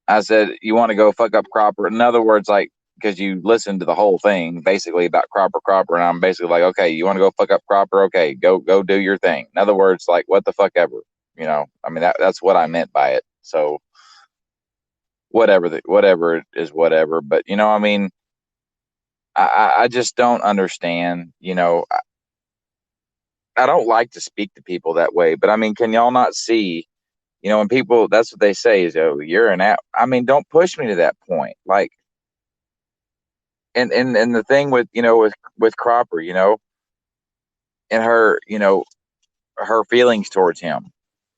I said, you want to go fuck up Cropper? In other words, like, because you listened to the whole thing basically about Cropper, and I'm basically like, okay, you want to go fuck up Cropper? Okay, go do your thing. In other words, like, what the fuck ever, I mean, that's what I meant by it. So whatever is whatever, but I mean, I just don't understand. I don't like to speak to people that way, but I mean, can y'all not see? When people, that's what they say is, oh, you're an app. I mean, don't push me to that point. Like, and the thing with, with Cropper, and her, her feelings towards him.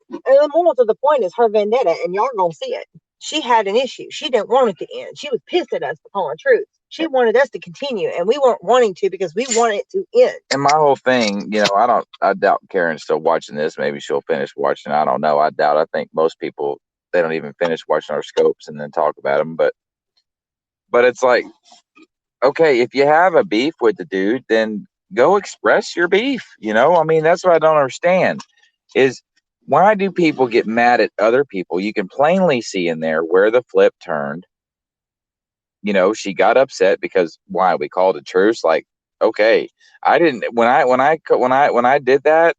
And the moral to the point is her vendetta, and y'all gonna see it. She had an issue. She didn't want it to end. She was pissed at us for calling truth. She wanted us to continue, and we weren't wanting to because we wanted it to end. And my whole thing, I doubt Karen's still watching this. Maybe she'll finish watching. I don't know. I doubt. I think most people, they don't even finish watching our scopes and then talk about them. But it's like, okay, if you have a beef with the dude, then go express your beef. I mean, that's what I don't understand is, why do people get mad at other people? You can plainly see in there where the flip turned. She got upset because why? We called a truce. Like, okay, I didn't, when I did that,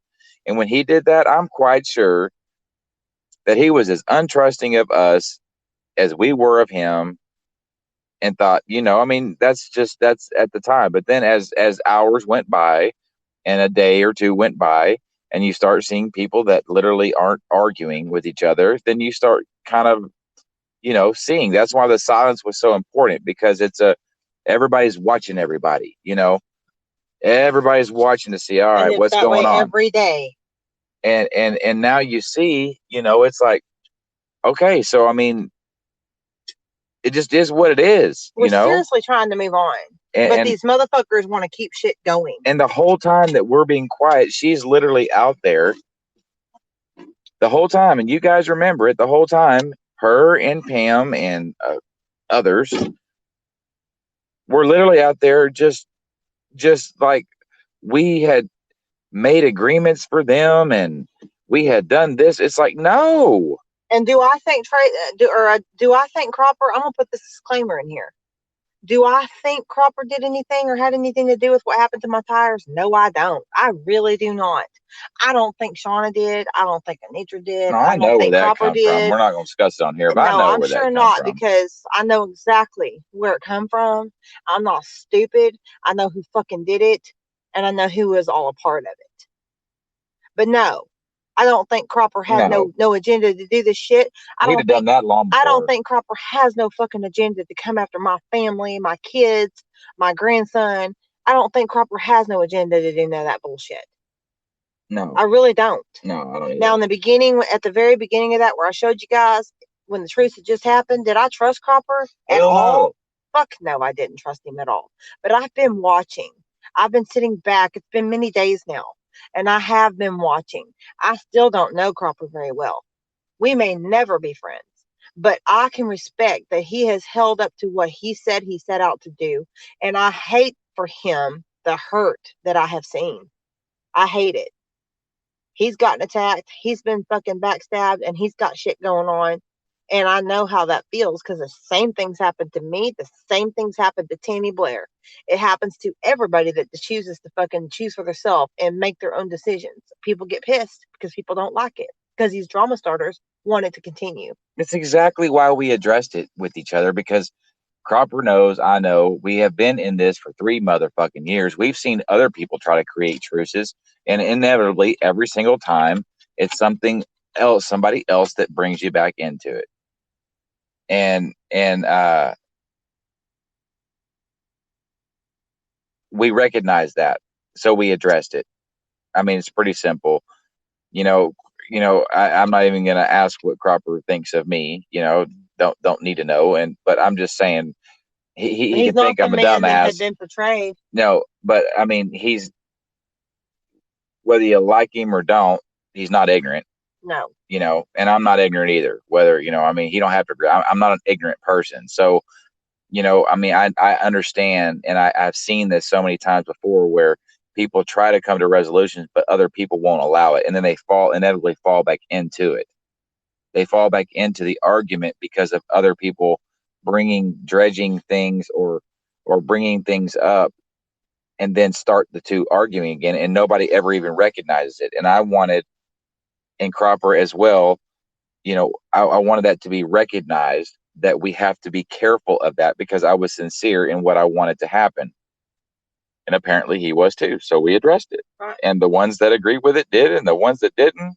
and when he did that, I'm quite sure that he was as untrusting of us as we were of him, and thought, I mean, that's at the time. But then as hours went by and a day or two went by, and you start seeing people that literally aren't arguing with each other, then you start kind of, seeing. That's why the silence was so important, because everybody's watching everybody, everybody's watching to see, all right, what's going on every day. And now you see, it's like, okay, so I mean, it just is what it is. We're seriously trying to move on. But these motherfuckers want to keep shit going. And the whole time that we're being quiet, she's literally out there the whole time. And you guys remember it the whole time. Her and Pam and others were literally out there just like we had made agreements for them and we had done this. It's like, no. And do I think do I think Cropper? I'm gonna put this disclaimer in here. Do I think Cropper did anything or had anything to do with what happened to my tires? No, I don't. I really do not. I don't think Shauna did. I don't think Anitra did. No, I know where that Cropper comes from. We're not going to discuss it on here, but I know where that comes from. No, I'm sure not, because I know exactly where it come from. I'm not stupid. I know who fucking did it, and I know who was all a part of it. But no, I don't think Cropper had no agenda to do this shit. He'd have done that long before. I don't think Cropper has no fucking agenda to come after my family, my kids, my grandson. I don't think Cropper has no agenda to do none of that bullshit. No. I really don't. No, I don't either. Now, at the very beginning of that, where I showed you guys when the truce had just happened, did I trust Cropper at all? Fuck no, I didn't trust him at all. But I've been watching. I've been sitting back. It's been many days now. And I have been watching. I still don't know Cropper very well. We may never be friends, but I can respect that he has held up to what he said he set out to do. And I hate for him the hurt that I have seen. I hate it. He's gotten attacked. He's been fucking backstabbed, and he's got shit going on. And I know how that feels, because the same things happened to me. The same things happened to Tammy Blair. It happens to everybody that chooses to fucking choose for themselves and make their own decisions. People get pissed because people don't like it, because these drama starters want it to continue. It's exactly why we addressed it with each other, because Cropper knows, I know, we have been in this for 3 motherfucking years. We've seen other people try to create truces, and inevitably, every single time, it's something else, somebody else that brings you back into it. And we recognized that, so we addressed it. I mean, it's pretty simple. You know, I'm not even gonna ask what Cropper thinks of me. Don't need to know. But I'm just saying, he He's can not think the I'm a man that had dumbass. been portrayed. No, but I mean, whether you like him or don't, he's not ignorant. No. And I'm not ignorant either. Whether I mean, he don't have to agree. I'm not an ignorant person. So, I mean, I understand, and I've seen this so many times before where people try to come to resolutions, but other people won't allow it, and then they inevitably fall back into it. They fall back into the argument because of other people dredging things or bringing things up, and then start the two arguing again, and nobody ever even recognizes it. And I wanted in Cropper as well, I wanted that to be recognized, that we have to be careful of that, because I was sincere in what I wanted to happen. And apparently he was too. So we addressed it. Right. And the ones that agreed with it did, and the ones that didn't,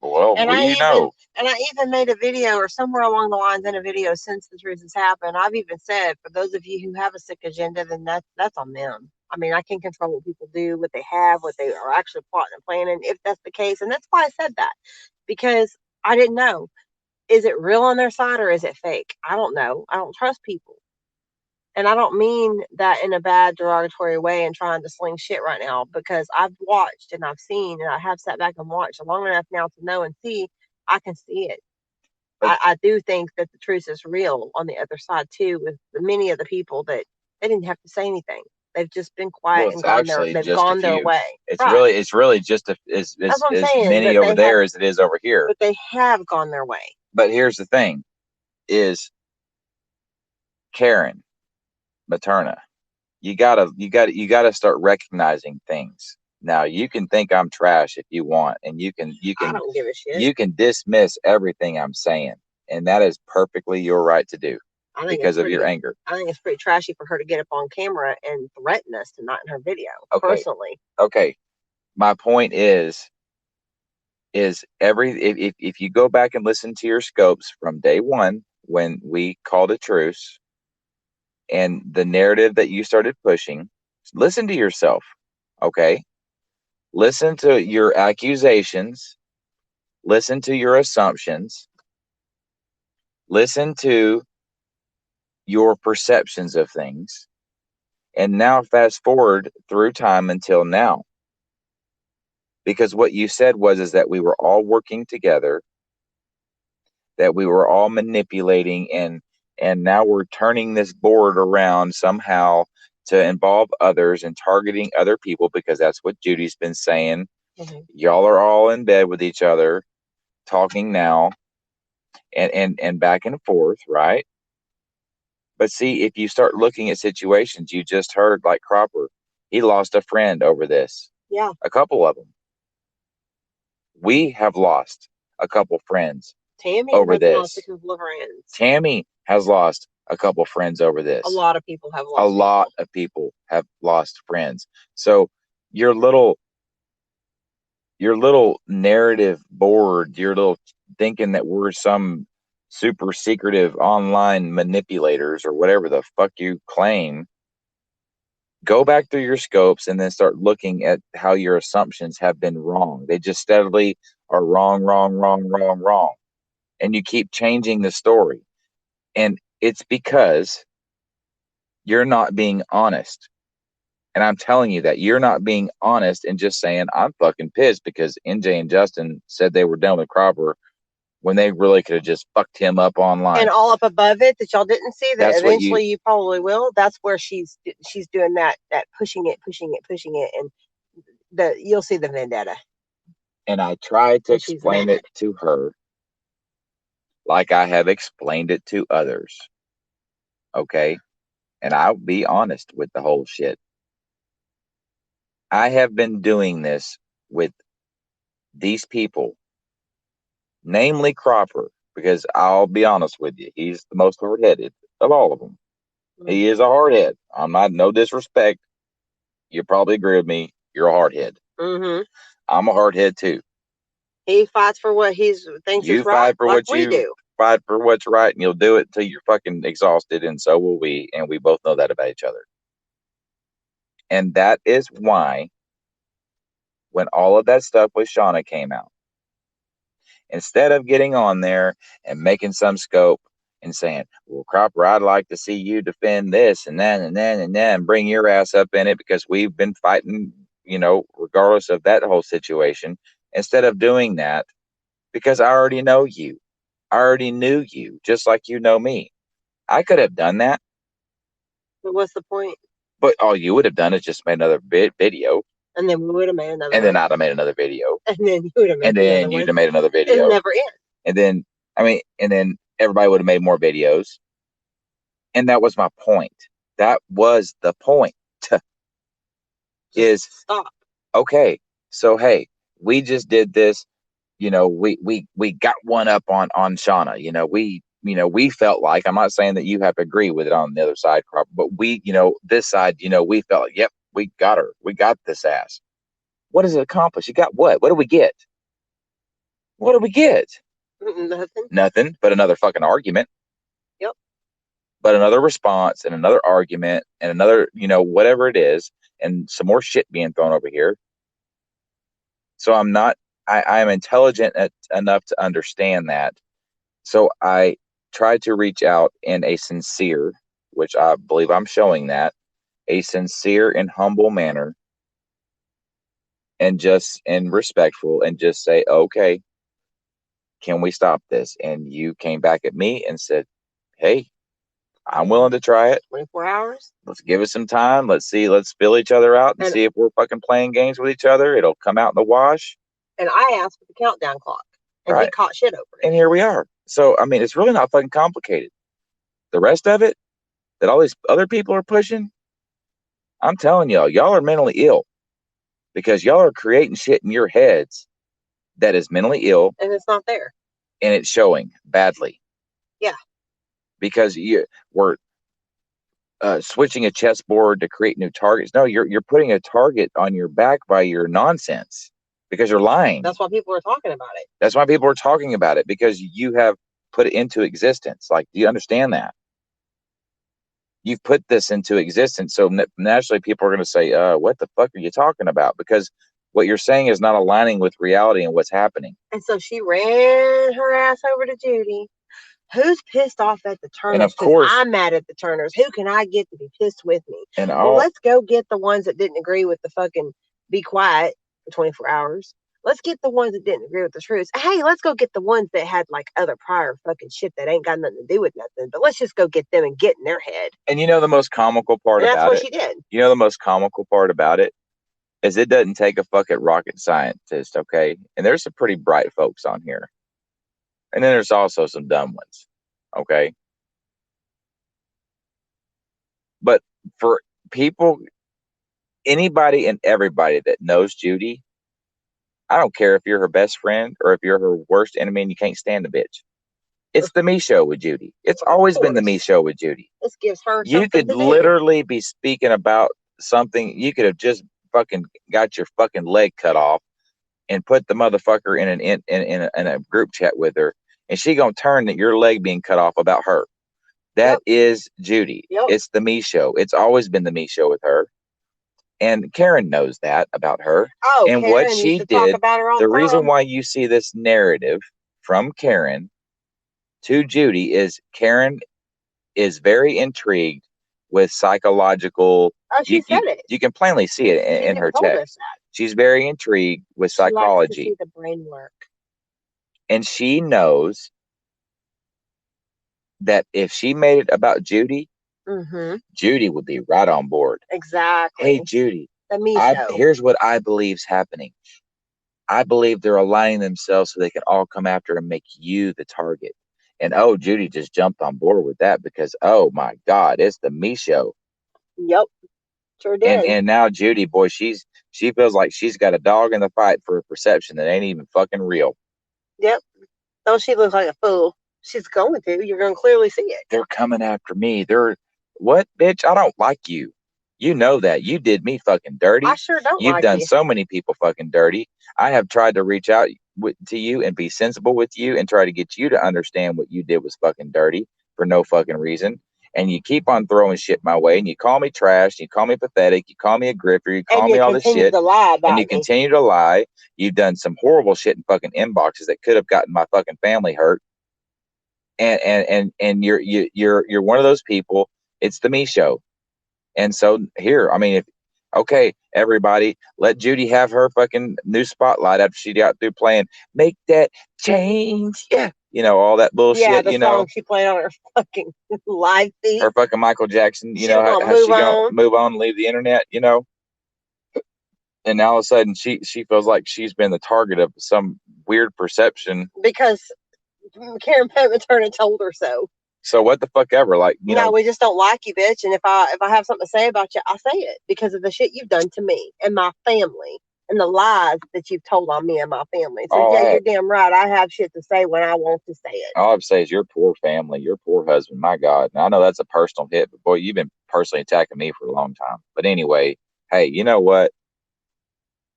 well, And we know. And I even made a video, or somewhere along the lines in a video, since the truth has happened. I've even said, for those of you who have a sick agenda, then that's on them. I mean, I can't control what people do, what they have, what they are actually plotting and planning, if that's the case. And that's why I said that, because I didn't know. Is it real on their side or is it fake? I don't know. I don't trust people. And I don't mean that in a bad, derogatory way and trying to sling shit right now, because I've watched and I've seen and I have sat back and watched long enough now to know and see. I can see it. I do think that the truth is real on the other side too, with many of the people that they didn't have to say anything. They've just been quiet and they've gone their way. It's really just as saying, many over there as it is over here. But they have gone their way. But here's the thing: is Karen, Materna, you gotta start recognizing things. Now, you can think I'm trash if you want, and you can I don't give a shit. You can dismiss everything I'm saying, and that is perfectly your right to do, because of your anger. I think it's pretty trashy for her to get up on camera and threaten us tonight in her video. Okay. Personally. Okay. My point is if you go back and listen to your scopes from day one when we called a truce, and the narrative that you started pushing, listen to yourself. Okay. Listen to your accusations. Listen to your assumptions. Listen to your perceptions of things. And now fast forward through time until now. Because what you said is that we were all working together, that we were all manipulating, and now we're turning this board around somehow to involve others and targeting other people, because that's what Judy's been saying. Mm-hmm. Y'all are all in bed with each other, talking now, and back and forth, right? But see, if you start looking at situations, you just heard, like Cropper, he lost a friend over this. Yeah. A couple of them. We have lost a couple friends over this. Lost a couple of friends. Tammy has lost a couple friends over this. A lot of people have lost. A lot of people have lost friends. So your little narrative board, your little thinking that we're some super secretive online manipulators or whatever the fuck you claim, go back through your scopes and then start looking at how your assumptions have been wrong. They just steadily are wrong. And you keep changing the story. And it's because you're not being honest. And I'm telling you that you're not being honest and just saying, I'm fucking pissed because NJ and Justin said they were done with Cropper, when they really could have just fucked him up online. And all up above it that y'all didn't see, that eventually you probably will. That's where she's doing that pushing it, and you'll see the vendetta. And I tried to explain it to her like I have explained it to others. Okay? And I'll be honest with the whole shit. I have been doing this with these people, namely Cropper, because I'll be honest with you, he's the most hard-headed of all of them. Mm-hmm. He is a hardhead. I'm not, no disrespect. You probably agree with me. You're a hardhead. Mm-hmm. I'm a hardhead too. He fights for what he thinks is right. You fight for what we do. Fight for what's right, and you'll do it till you're fucking exhausted, and so will we. And we both know that about each other. And that is why when all of that stuff with Shauna came out, instead of getting on there and making some scope and saying, well, Cropper, I'd like to see you defend this and then and then and then, bring your ass up in it because we've been fighting, regardless of that whole situation. Instead of doing that, because I already know you, I already knew you just like you know me. I could have done that. But what's the point? But all you would have done is just made another video. And then we would have made another And then I'd have made another video. And then you would have made And then you'd have made another video. It'll never end. And then, and then everybody would have made more videos. And that was my point. That was the point. Is stop. Okay. So, hey, we just did this. We got one up on Shauna. We felt like, I'm not saying that you have to agree with it on the other side, but we, this side, we felt like, yep, we got her. We got this ass. What does it accomplish? You got what? What do we get? What do we get? Nothing. Nothing but another fucking argument. Yep. But another response and another argument and another, whatever it is, and some more shit being thrown over here. So I am intelligent enough to understand that. So I tried to reach out in a sincere, which I believe I'm showing that, a sincere and humble manner, and respectful, and just say, okay, can we stop this? And you came back at me and said, hey, I'm willing to try it. 24 hours. Let's give it some time. Let's fill each other out and see if we're fucking playing games with each other. It'll come out in the wash. And I asked for the countdown clock. And he caught shit over it. And here we are. So, it's really not fucking complicated. The rest of it that all these other people are pushing, I'm telling y'all are mentally ill. Because y'all are creating shit in your heads that is mentally ill. And it's not there. And it's showing badly. Yeah. Because we're switching a chessboard to create new targets. No, you're putting a target on your back by your nonsense. Because you're lying. That's why people are talking about it. That's why people are talking about it. Because you have put it into existence. Like, do you understand that? You've put this into existence. So naturally people are going to say, what the fuck are you talking about? Because what you're saying is not aligning with reality and what's happening. And so she ran her ass over to Judy. Who's pissed off at the Turners? And of course, I'm mad at the Turners. Who can I get to be pissed with me? And well, let's go get the ones that didn't agree with the fucking be quiet for 24 hours. Let's get the ones that didn't agree with the truth. Hey, let's go get the ones that had like other prior fucking shit that ain't got nothing to do with nothing. But let's just go get them and get in their head. And the most comical part about it. That's what she did. The most comical part about it is it doesn't take a fucking rocket scientist, okay? And there's some pretty bright folks on here. And then there's also some dumb ones, okay? But for people, anybody and everybody that knows Judy, I don't care if you're her best friend or if you're her worst enemy and you can't stand the bitch. It's the me show with Judy. It's always been the me show with Judy. This gives her. You could literally be speaking about something. You could have just fucking got your fucking leg cut off and put the motherfucker in a group chat with her, and she gonna turn that your leg being cut off about her. That is Judy. Yep. It's the me show. It's always been the me show with her. And Karen knows that about her. Oh, and Karen what she did, the reason time. why you see this narrative from Karen to Judy is Karen is very intrigued with psychological. Oh, she said it. You can plainly see it in her text. She's very intrigued with psychology. She likes to see the brain work. And she knows that if she made it about Judy, Judy would be right on board. Exactly. Hey, Judy, the me show. Here's what I believe's happening. I believe they're aligning themselves so they can all come after and make you the target. And Judy just jumped on board with that because, oh my God, it's the me show. Yep, sure did. And now Judy, boy, she feels like she's got a dog in the fight for a perception that ain't even fucking real. Yep. Don't she look like a fool? She's going to. You're going to clearly see it. They're coming after me. What, bitch? I don't like you. You know that. You did me fucking dirty. I sure don't. You've done so many people fucking dirty. I have tried to reach out to you and be sensible with you and try to get you to understand what you did was fucking dirty for no fucking reason. and you keep on throwing shit my way, and you call me trash, you call me pathetic, you call me a grifter, you call me all this shit, to lie about and you continue to lie. You've done some horrible shit in fucking inboxes that could have gotten my fucking family hurt. And you're one of those people. It's the me show. And so here, I mean, if okay, everybody, let Judy have her fucking new spotlight after she got through playing "Make That Change," yeah, all that bullshit. Yeah, the song she played on her fucking live feed. Her fucking Michael Jackson. She How's gonna she gonna move on and leave the internet? And now all of a sudden she feels like she's been the target of some weird perception because Karen Materna told her so. So what the fuck ever, like no, we just don't like you, bitch. And if I have something to say about you, I say it because of the shit you've done to me and my family and the lies that you've told on me and my family. So you're damn right. I have shit to say when I want to say it. All I have to say is your poor family, your poor husband. My God, and I know that's a personal hit, but boy, you've been personally attacking me for a long time. But anyway, hey, you know what?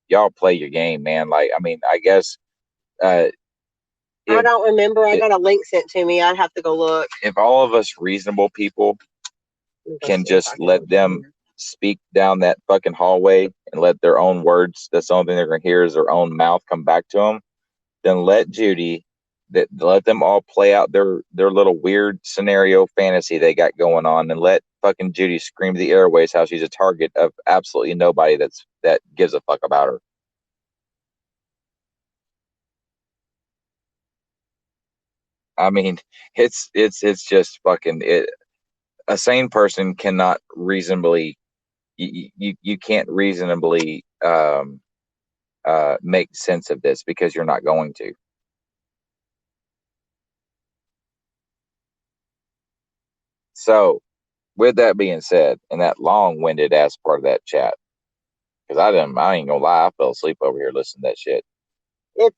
Y'all play your game, man. Like, I mean, I guess. I don't remember. I got a link sent to me. I'd have to go look. If all of us reasonable people can just let them speak down that fucking hallway and let their own words, that's the only thing they're going to hear is their own mouth come back to them, then let them all play out their little weird scenario fantasy they got going on, and let fucking Judy scream to the airways how she's a target of absolutely nobody that gives a fuck about her. I mean, it's just fucking it. A sane person cannot reasonably, you can't reasonably make sense of this because you're not going to. So, with that being said, and that long-winded ass part of that chat, because I ain't gonna lie, I fell asleep over here listening to that shit. It's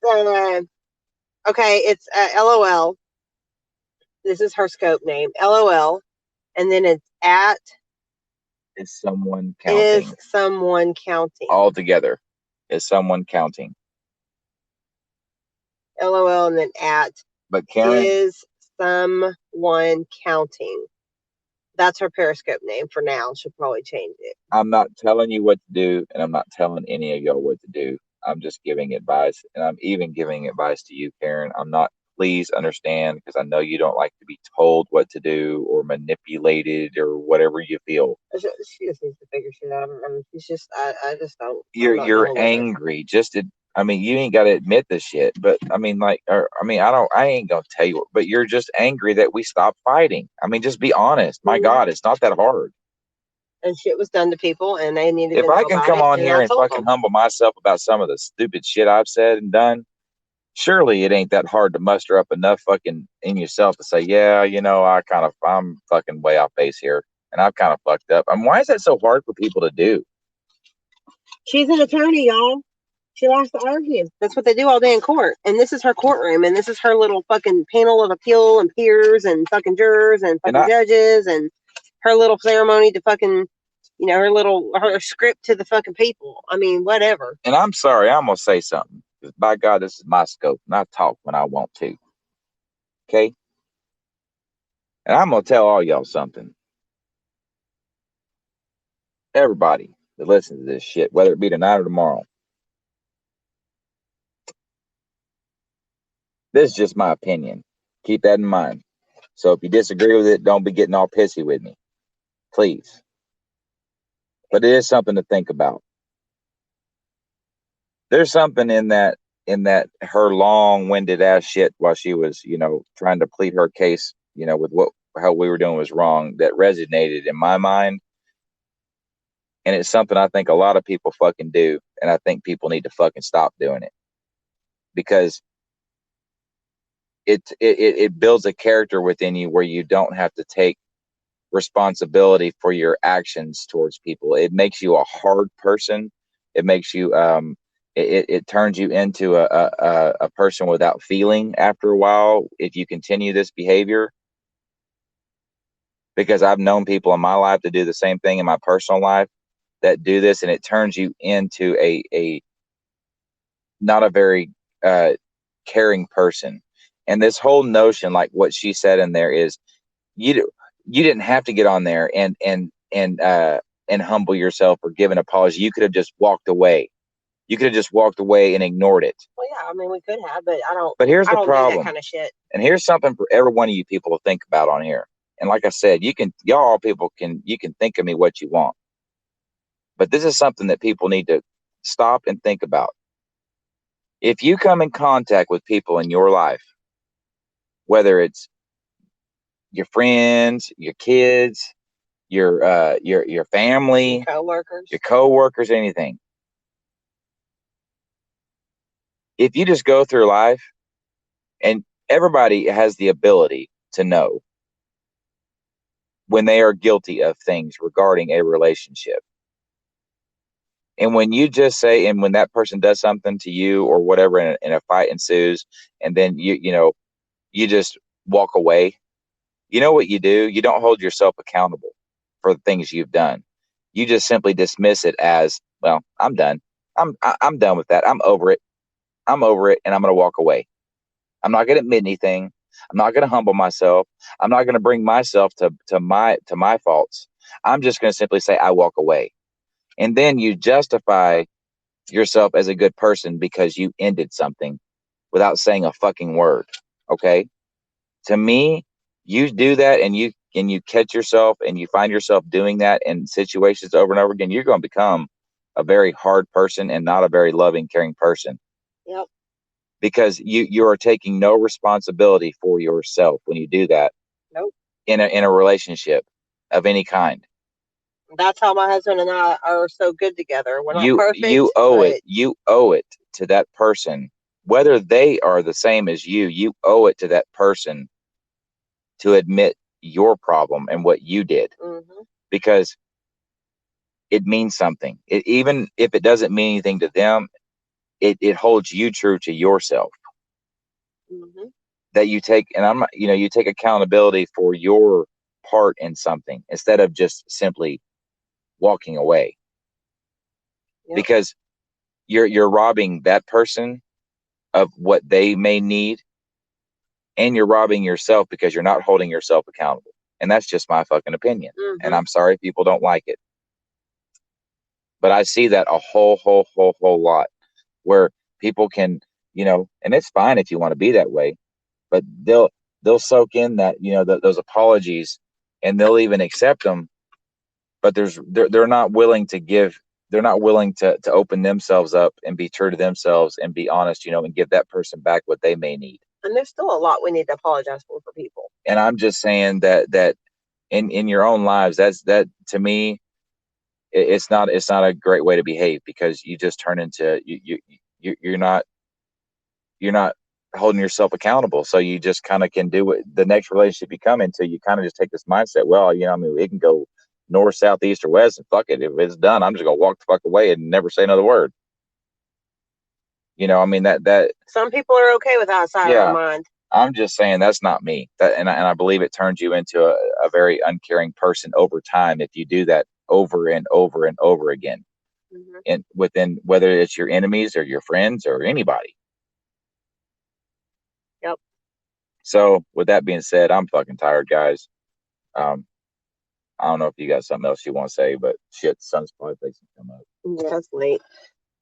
okay. It's LOL. This is her scope name, LOL, and then it's at. Is someone counting? Is someone counting? All together. Is someone counting? LOL and then at. But Karen, is someone counting? That's her Periscope name for now. She'll probably change it. I'm not telling you what to do, and I'm not telling any of y'all what to do. I'm just giving advice, and I'm even giving advice to you, Karen. I'm not. Please understand, because I know you don't like to be told what to do or manipulated or whatever you feel. She just needs to figure shit out. I mean, she's just. I just don't. You're angry. I mean, you ain't got to admit this shit, but I mean, I ain't going to tell you, but you're just angry that we stopped fighting. I mean, just be honest. My God, it's not that hard. And shit was done to people, and they needed to know about it. If I can come on here and fucking humble myself about some of the stupid shit I've said and done, surely it ain't that hard to muster up enough fucking in yourself to say, yeah, I'm fucking way off base here, and I've kind of fucked up. I mean, why is that so hard for people to do? She's an attorney, y'all. She likes to argue. That's what they do all day in court. And this is her courtroom, and this is her little fucking panel of appeal and peers and fucking jurors and fucking judges and her little ceremony to fucking, her script to the fucking people. I mean, whatever. And I'm sorry, I'm going to say something. Because by God, this is my scope, and I talk when I want to. Okay? And I'm going to tell all y'all something. Everybody that listens to this shit, whether it be tonight or tomorrow, this is just my opinion. Keep that in mind. So if you disagree with it, don't be getting all pissy with me. Please. But it is something to think about. There's something in that her long-winded ass shit while she was, trying to plead her case, with how we were doing was wrong, that resonated in my mind. And it's something I think a lot of people fucking do. And I think people need to fucking stop doing it. Because it builds a character within you where you don't have to take responsibility for your actions towards people. It makes you a hard person. It makes you it turns you into a person without feeling after a while if you continue this behavior. Because I've known people in my life to do the same thing in my personal life that do this, and it turns you into a not a very caring person. And this whole notion, like what she said in there, is you didn't have to get on there and humble yourself or give an apology. You could have just walked away. You could have just walked away and ignored it. Well, yeah, I mean, we could have, but I don't. But here's I the don't do problem. that kind of shit. And here's something for every one of you people to think about on here. And like I said, you can think of me what you want. But this is something that people need to stop and think about. If you come in contact with people in your life, whether it's your friends, your kids, your family, your coworkers, anything. If you just go through life, and everybody has the ability to know when they are guilty of things regarding a relationship. And when you just say, and when that person does something to you or whatever, and a fight ensues, and then you just walk away, you know what you do? You don't hold yourself accountable for the things you've done. You just simply dismiss it as, well, I'm done. I'm done with that. I'm over it. And I'm going to walk away. I'm not going to admit anything. I'm not going to humble myself. I'm not going to bring myself to my faults. I'm just going to simply say I walk away. And then you justify yourself as a good person because you ended something without saying a fucking word. Okay? To me, you do that and you catch yourself and you find yourself doing that in situations over and over again, you're going to become a very hard person and not a very loving, caring person. Yep. Because you are taking no responsibility for yourself when you do that. Nope. In a relationship of any kind. That's how my husband and I are so good together. We're not perfect. You owe it to that person, whether they are the same as you. You owe it to that person to admit your problem and what you did, because it means something. Even if it doesn't mean anything to them, it holds you true to yourself. That you take, and you take accountability for your part in something instead of just simply walking away. Yep. Because you're robbing that person of what they may need, and you're robbing yourself because you're not holding yourself accountable. And that's just my fucking opinion. And I'm sorry if people don't like it. But I see that a whole lot, where people can, and it's fine if you want to be that way, but they'll soak in that, those apologies, and they'll even accept them, but they're not willing to give, they're not willing to open themselves up and be true to themselves and be honest, and give that person back what they may need. And there's still a lot we need to apologize for people. And I'm just saying that in your own lives, that to me, it's not a great way to behave, because you just turn into you're not holding yourself accountable. So you just kind of can do what the next relationship you come into, you kind of just take this mindset, well, it can go north, south, east, or west, and fuck it. If it's done, I'm just gonna walk the fuck away and never say another word. That some people are okay with outside of their mind. I'm just saying that's not me. And I believe it turns you into a very uncaring person over time if you do that over and over and over again. And within, whether it's your enemies or your friends or anybody. Yep. So with that being said, I'm fucking tired, guys. I don't know if you got something else you want to say, but shit, the sun's probably fixing to come up. Yeah, it's late.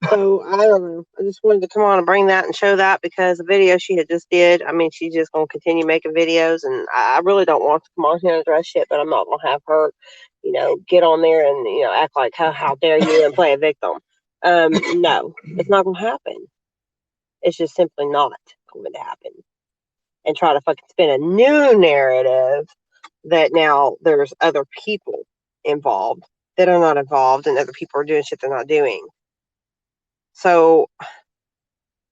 So I don't know. I just wanted to come on and bring that and show that, because the video she had just did, she's just going to continue making videos, and I really don't want to come on here and address shit, but I'm not going to have her, get on there and, act like, how dare you, and play a victim. No, it's not going to happen. It's just simply not going to happen. And try to fucking spin a new narrative that now there's other people involved that are not involved, and other people are doing shit they're not doing. So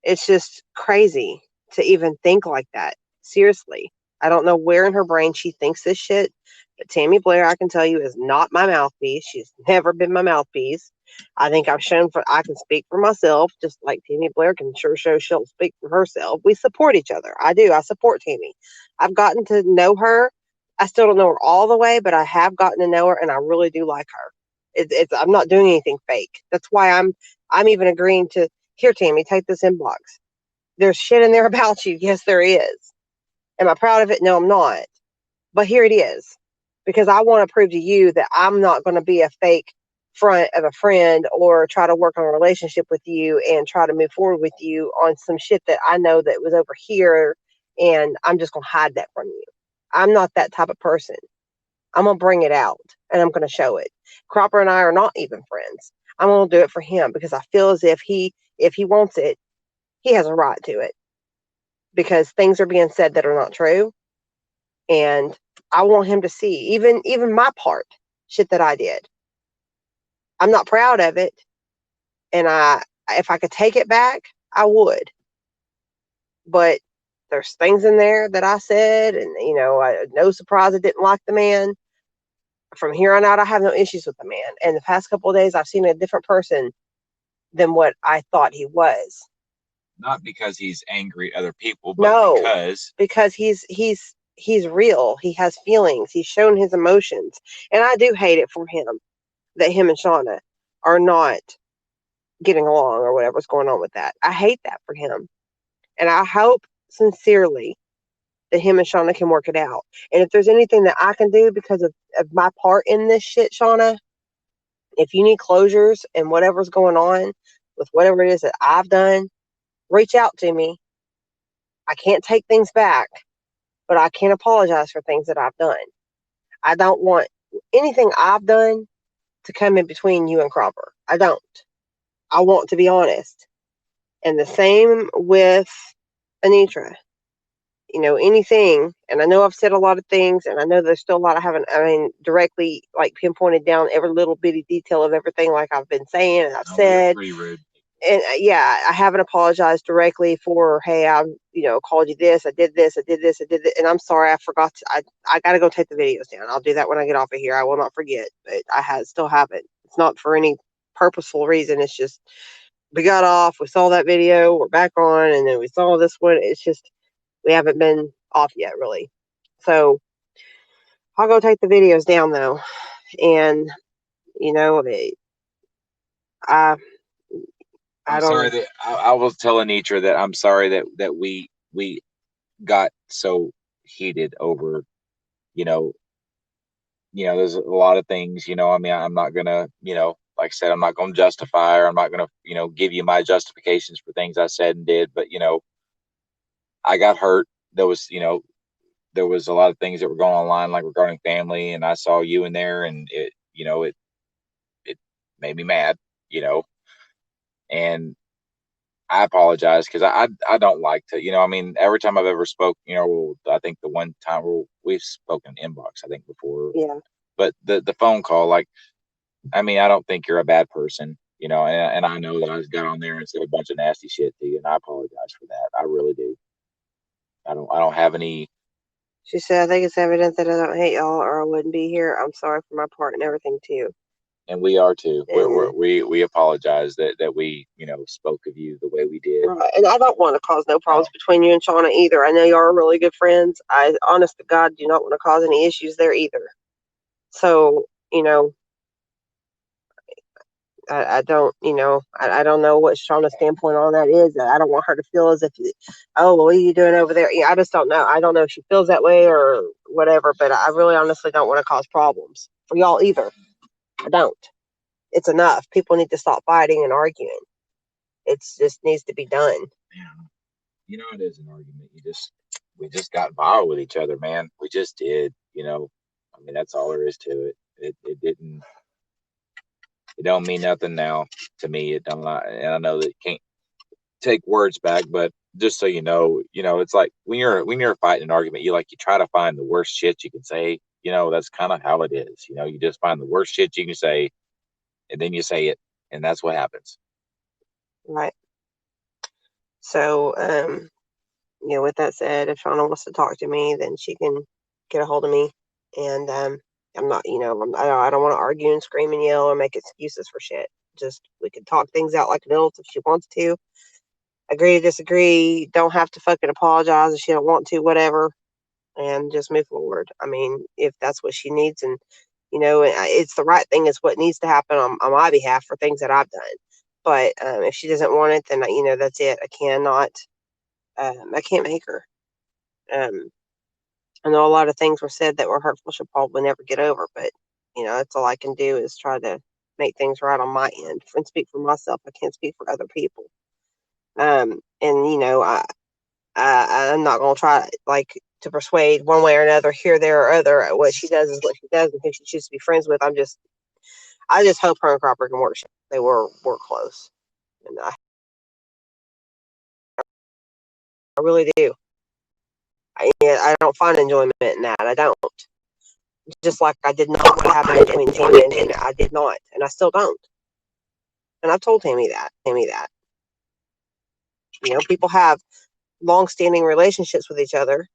it's just crazy to even think like that. Seriously. I don't know where in her brain she thinks this shit, but Tammy Blair, I can tell you, is not my mouthpiece. She's never been my mouthpiece. I think I can speak for myself, just like Tammy Blair can sure show she'll speak for herself. We support each other. I do. I support Tammy. I've gotten to know her. I still don't know her all the way, but I have gotten to know her, and I really do like her. I'm not doing anything fake. That's why I'm even agreeing to, here, Tammy, take this inbox. There's shit in there about you. Yes, there is. Am I proud of it? No, I'm not. But here it is. because I want to prove to you that I'm not going to be a fake front of a friend or try to work on a relationship with you and try to move forward with you on some shit that I know that was over here and I'm just going to hide that from you. I'm not that type of person. I'm going to bring it out and I'm going to show it. Cropper and I are not even friends. I'm going to do it for him because I feel as if he wants it, he has a right to it because things are being said that are not true. And I want him to see even my part, shit that I did. I'm not proud of it. And if I could take it back, I would. But there's things in there that I said, and no surprise I didn't like the man. From here on out, I have no issues with the man. And the past couple of days, I've seen a different person than what I thought he was. Not because he's angry at other people, but No, because he's real. He has feelings. He's shown his emotions, and I do hate it for him that him and Shauna are not getting along or whatever's going on with that. I hate that for him, and I hope sincerely that him and Shauna can work it out. And if there's anything that I can do because of my part in this shit, Shauna, if you need closures and whatever's going on with whatever it is that I've done, reach out to me. I can't take things back, but I can apologize for things that I've done. I don't want anything I've done to come in between you and Cropper. I don't. I want to be honest. And the same with Anitra. Anything, and I know I've said a lot of things, and I know there's still a lot I haven't, directly pinpointed down every little bitty detail of everything like I've been saying and I've said. Pretty rude. And I haven't apologized directly for, hey, I called you this, I did this, and I'm sorry, I forgot. I got to go take the videos down. I'll do that when I get off of here. I will not forget, but I still haven't. It's not for any purposeful reason. It's just we got off, we saw that video, we're back on, and then we saw this one. It's just we haven't been off yet, really. So I'll go take the videos down though, and I I'm don't. sorry that I will tell Anitra that I'm sorry that we got so heated over, there's a lot of things, I mean, I'm not gonna, like I said, I'm not gonna justify, or I'm not gonna, give you my justifications for things I said and did, but I got hurt. There was, there was a lot of things that were going online, like regarding family, and I saw you in there, and it made me mad, and I apologize because I don't like to, I mean, every time I've ever spoke, I think the one time we've spoken inbox, I think before, Yeah. but the phone call, like, I mean, I don't think you're a bad person, and I know that I got on there and said a bunch of nasty shit to you, and I apologize for that. I really do. I don't have any. She said, I think it's evident that I don't hate y'all or I wouldn't be here. I'm sorry for my part and everything too. And we are too. And, We apologize that we spoke of you the way we did. right. And I don't want to cause no problems between you and Shauna either. I know y'all are really good friends. I, honest to God, do not want to cause any issues there either. So, I don't, I don't know what Shauna's standpoint on that is. I don't want her to feel as if, oh, well, what are you doing over there? I just don't know. I don't know if she feels that way or whatever, but I really honestly don't want to cause problems for y'all either. I don't. It's enough. People need to stop fighting and arguing. It just needs to be done. Yeah. It is an argument. We just got violent with each other, man. We just did, I mean, that's all there is to it. It didn't, it don't mean nothing now to me. It don't, and I know that you can't take words back, but just so it's like when you're fighting an argument, you try to find the worst shit you can say. That's kind of how it is. You just find the worst shit you can say, and then you say it, and that's what happens. Right. So, with that said, if Shauna wants to talk to me, then she can get a hold of me. And I'm not, I don't want to argue and scream and yell or make excuses for shit. Just we can talk things out like adults if she wants to. Agree to disagree. Don't have to fucking apologize if she don't want to. Whatever, and just move forward. I mean, if that's what she needs, and it's the right thing. Is what needs to happen on my behalf for things that I've done. But if she doesn't want it, then that's it. I cannot. I can't make her. I know a lot of things were said that were hurtful she'll probably never get over, but that's all I can do is try to make things right on my end and speak for myself. I can't speak for other people. And I'm not gonna try to persuade one way or another, here, there, or other. What she does is what she does, and who she chooses to be friends with. I just hope her and Cropper can work. They were close, and I really do. I don't find enjoyment in that. I don't. Just like I did not what happened between Tammy and Tammy. I did not, and I still don't. And I've told Tammy that. People have long-standing relationships with each other,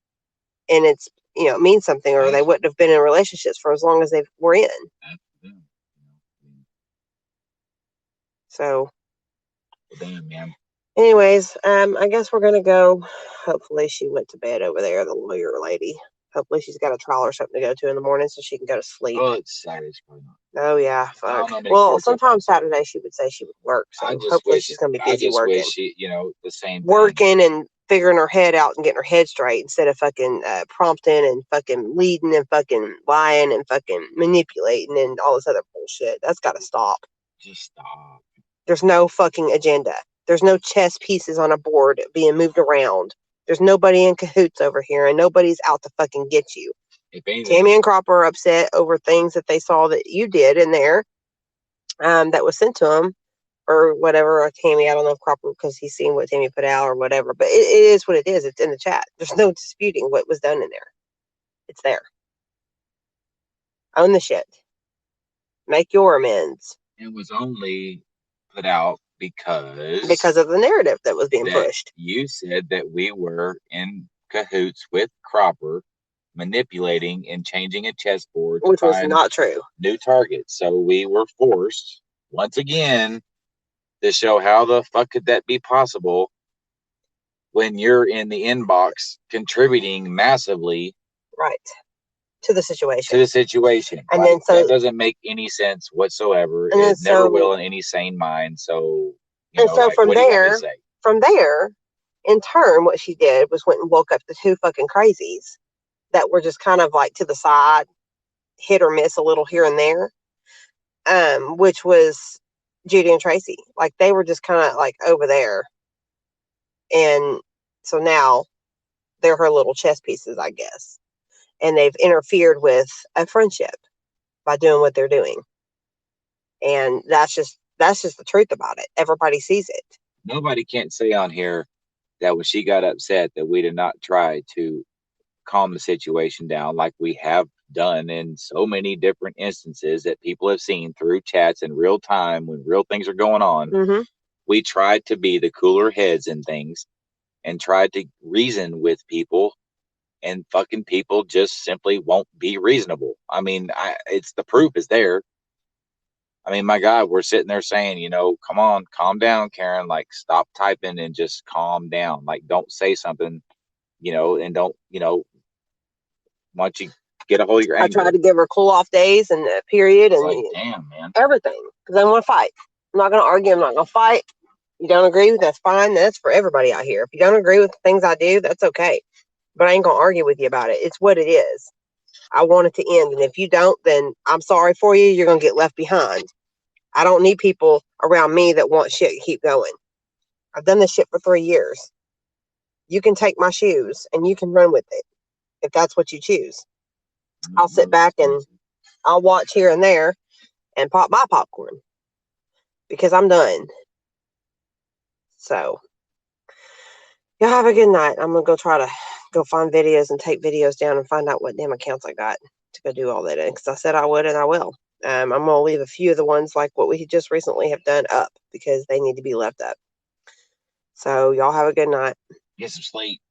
and it means something, or they wouldn't have been in relationships for as long as they were in. So, damn, man. Anyways, I guess we're gonna go. Hopefully, she went to bed over there, the lawyer lady. Hopefully, she's got a trial or something to go to in the morning, so she can go to sleep. Oh, it's Saturday. Oh yeah, fuck. Well, sometimes Saturday she would say she would work, so hopefully she's gonna be busy working. Wish she, the same. Working and figuring her head out and getting her head straight instead of fucking prompting and fucking leading and fucking lying and fucking manipulating and all this other bullshit. That's got to stop. Just stop. There's no fucking agenda. There's no chess pieces on a board being moved around. There's nobody in cahoots over here, and nobody's out to fucking get you. Tammy and Cropper are upset over things that they saw that you did in there that was sent to them or whatever. Or Tammy, I don't know if Cropper, because he's seen what Tammy put out or whatever, but it is what it is. It's in the chat. There's no disputing what was done in there. It's there. Own the shit. Make your amends. It was only put out because of the narrative that was being pushed. You said that we were in cahoots with Cropper, manipulating and changing a chessboard, which was not true. New targets. So we were forced once again to show how the fuck could that be possible when you're in the inbox contributing massively, right, to the situation. And then that doesn't make any sense whatsoever. It never will in any sane mind. So from there, in turn, what she did was went and woke up the two fucking crazies that were just kind of like to the side, hit or miss a little here and there, which was Judy and Tracy. Like, they were just kind of like over there. And so now they're her little chess pieces, I guess. And they've interfered with a friendship by doing what they're doing. And that's just the truth about it. Everybody sees it. Nobody can't say on here that when she got upset that we did not try to calm the situation down like we have done in so many different instances that people have seen through chats in real time when real things are going on. Mm-hmm. We tried to be the cooler heads in things and tried to reason with people, and fucking people just simply won't be reasonable. I mean, it's the proof is there. I mean, my God, we're sitting there saying, come on, calm down, Karen. Like, stop typing and just calm down. Like, don't say something, and don't, once you get a hold of your anger. I tried to give her cool off days and a period and damn, man, everything, because I want to fight. I'm not going to argue. I'm not going to fight. You don't agree with that's fine. That's for everybody out here. If you don't agree with the things I do, that's okay. But I ain't going to argue with you about it. It's what it is. I want it to end. And if you don't, then I'm sorry for you. You're going to get left behind. I don't need people around me that want shit to keep going. I've done this shit for 3 years. You can take my shoes and you can run with it if that's what you choose. I'll sit back and I'll watch here and there and pop my popcorn because I'm done. So, y'all have a good night. I'm going to go try to go find videos and take videos down and find out what damn accounts I got to go do all that in, because I said I would and I will. I'm going to leave a few of the ones like what we just recently have done up because they need to be left up. So, y'all have a good night. Get some sleep.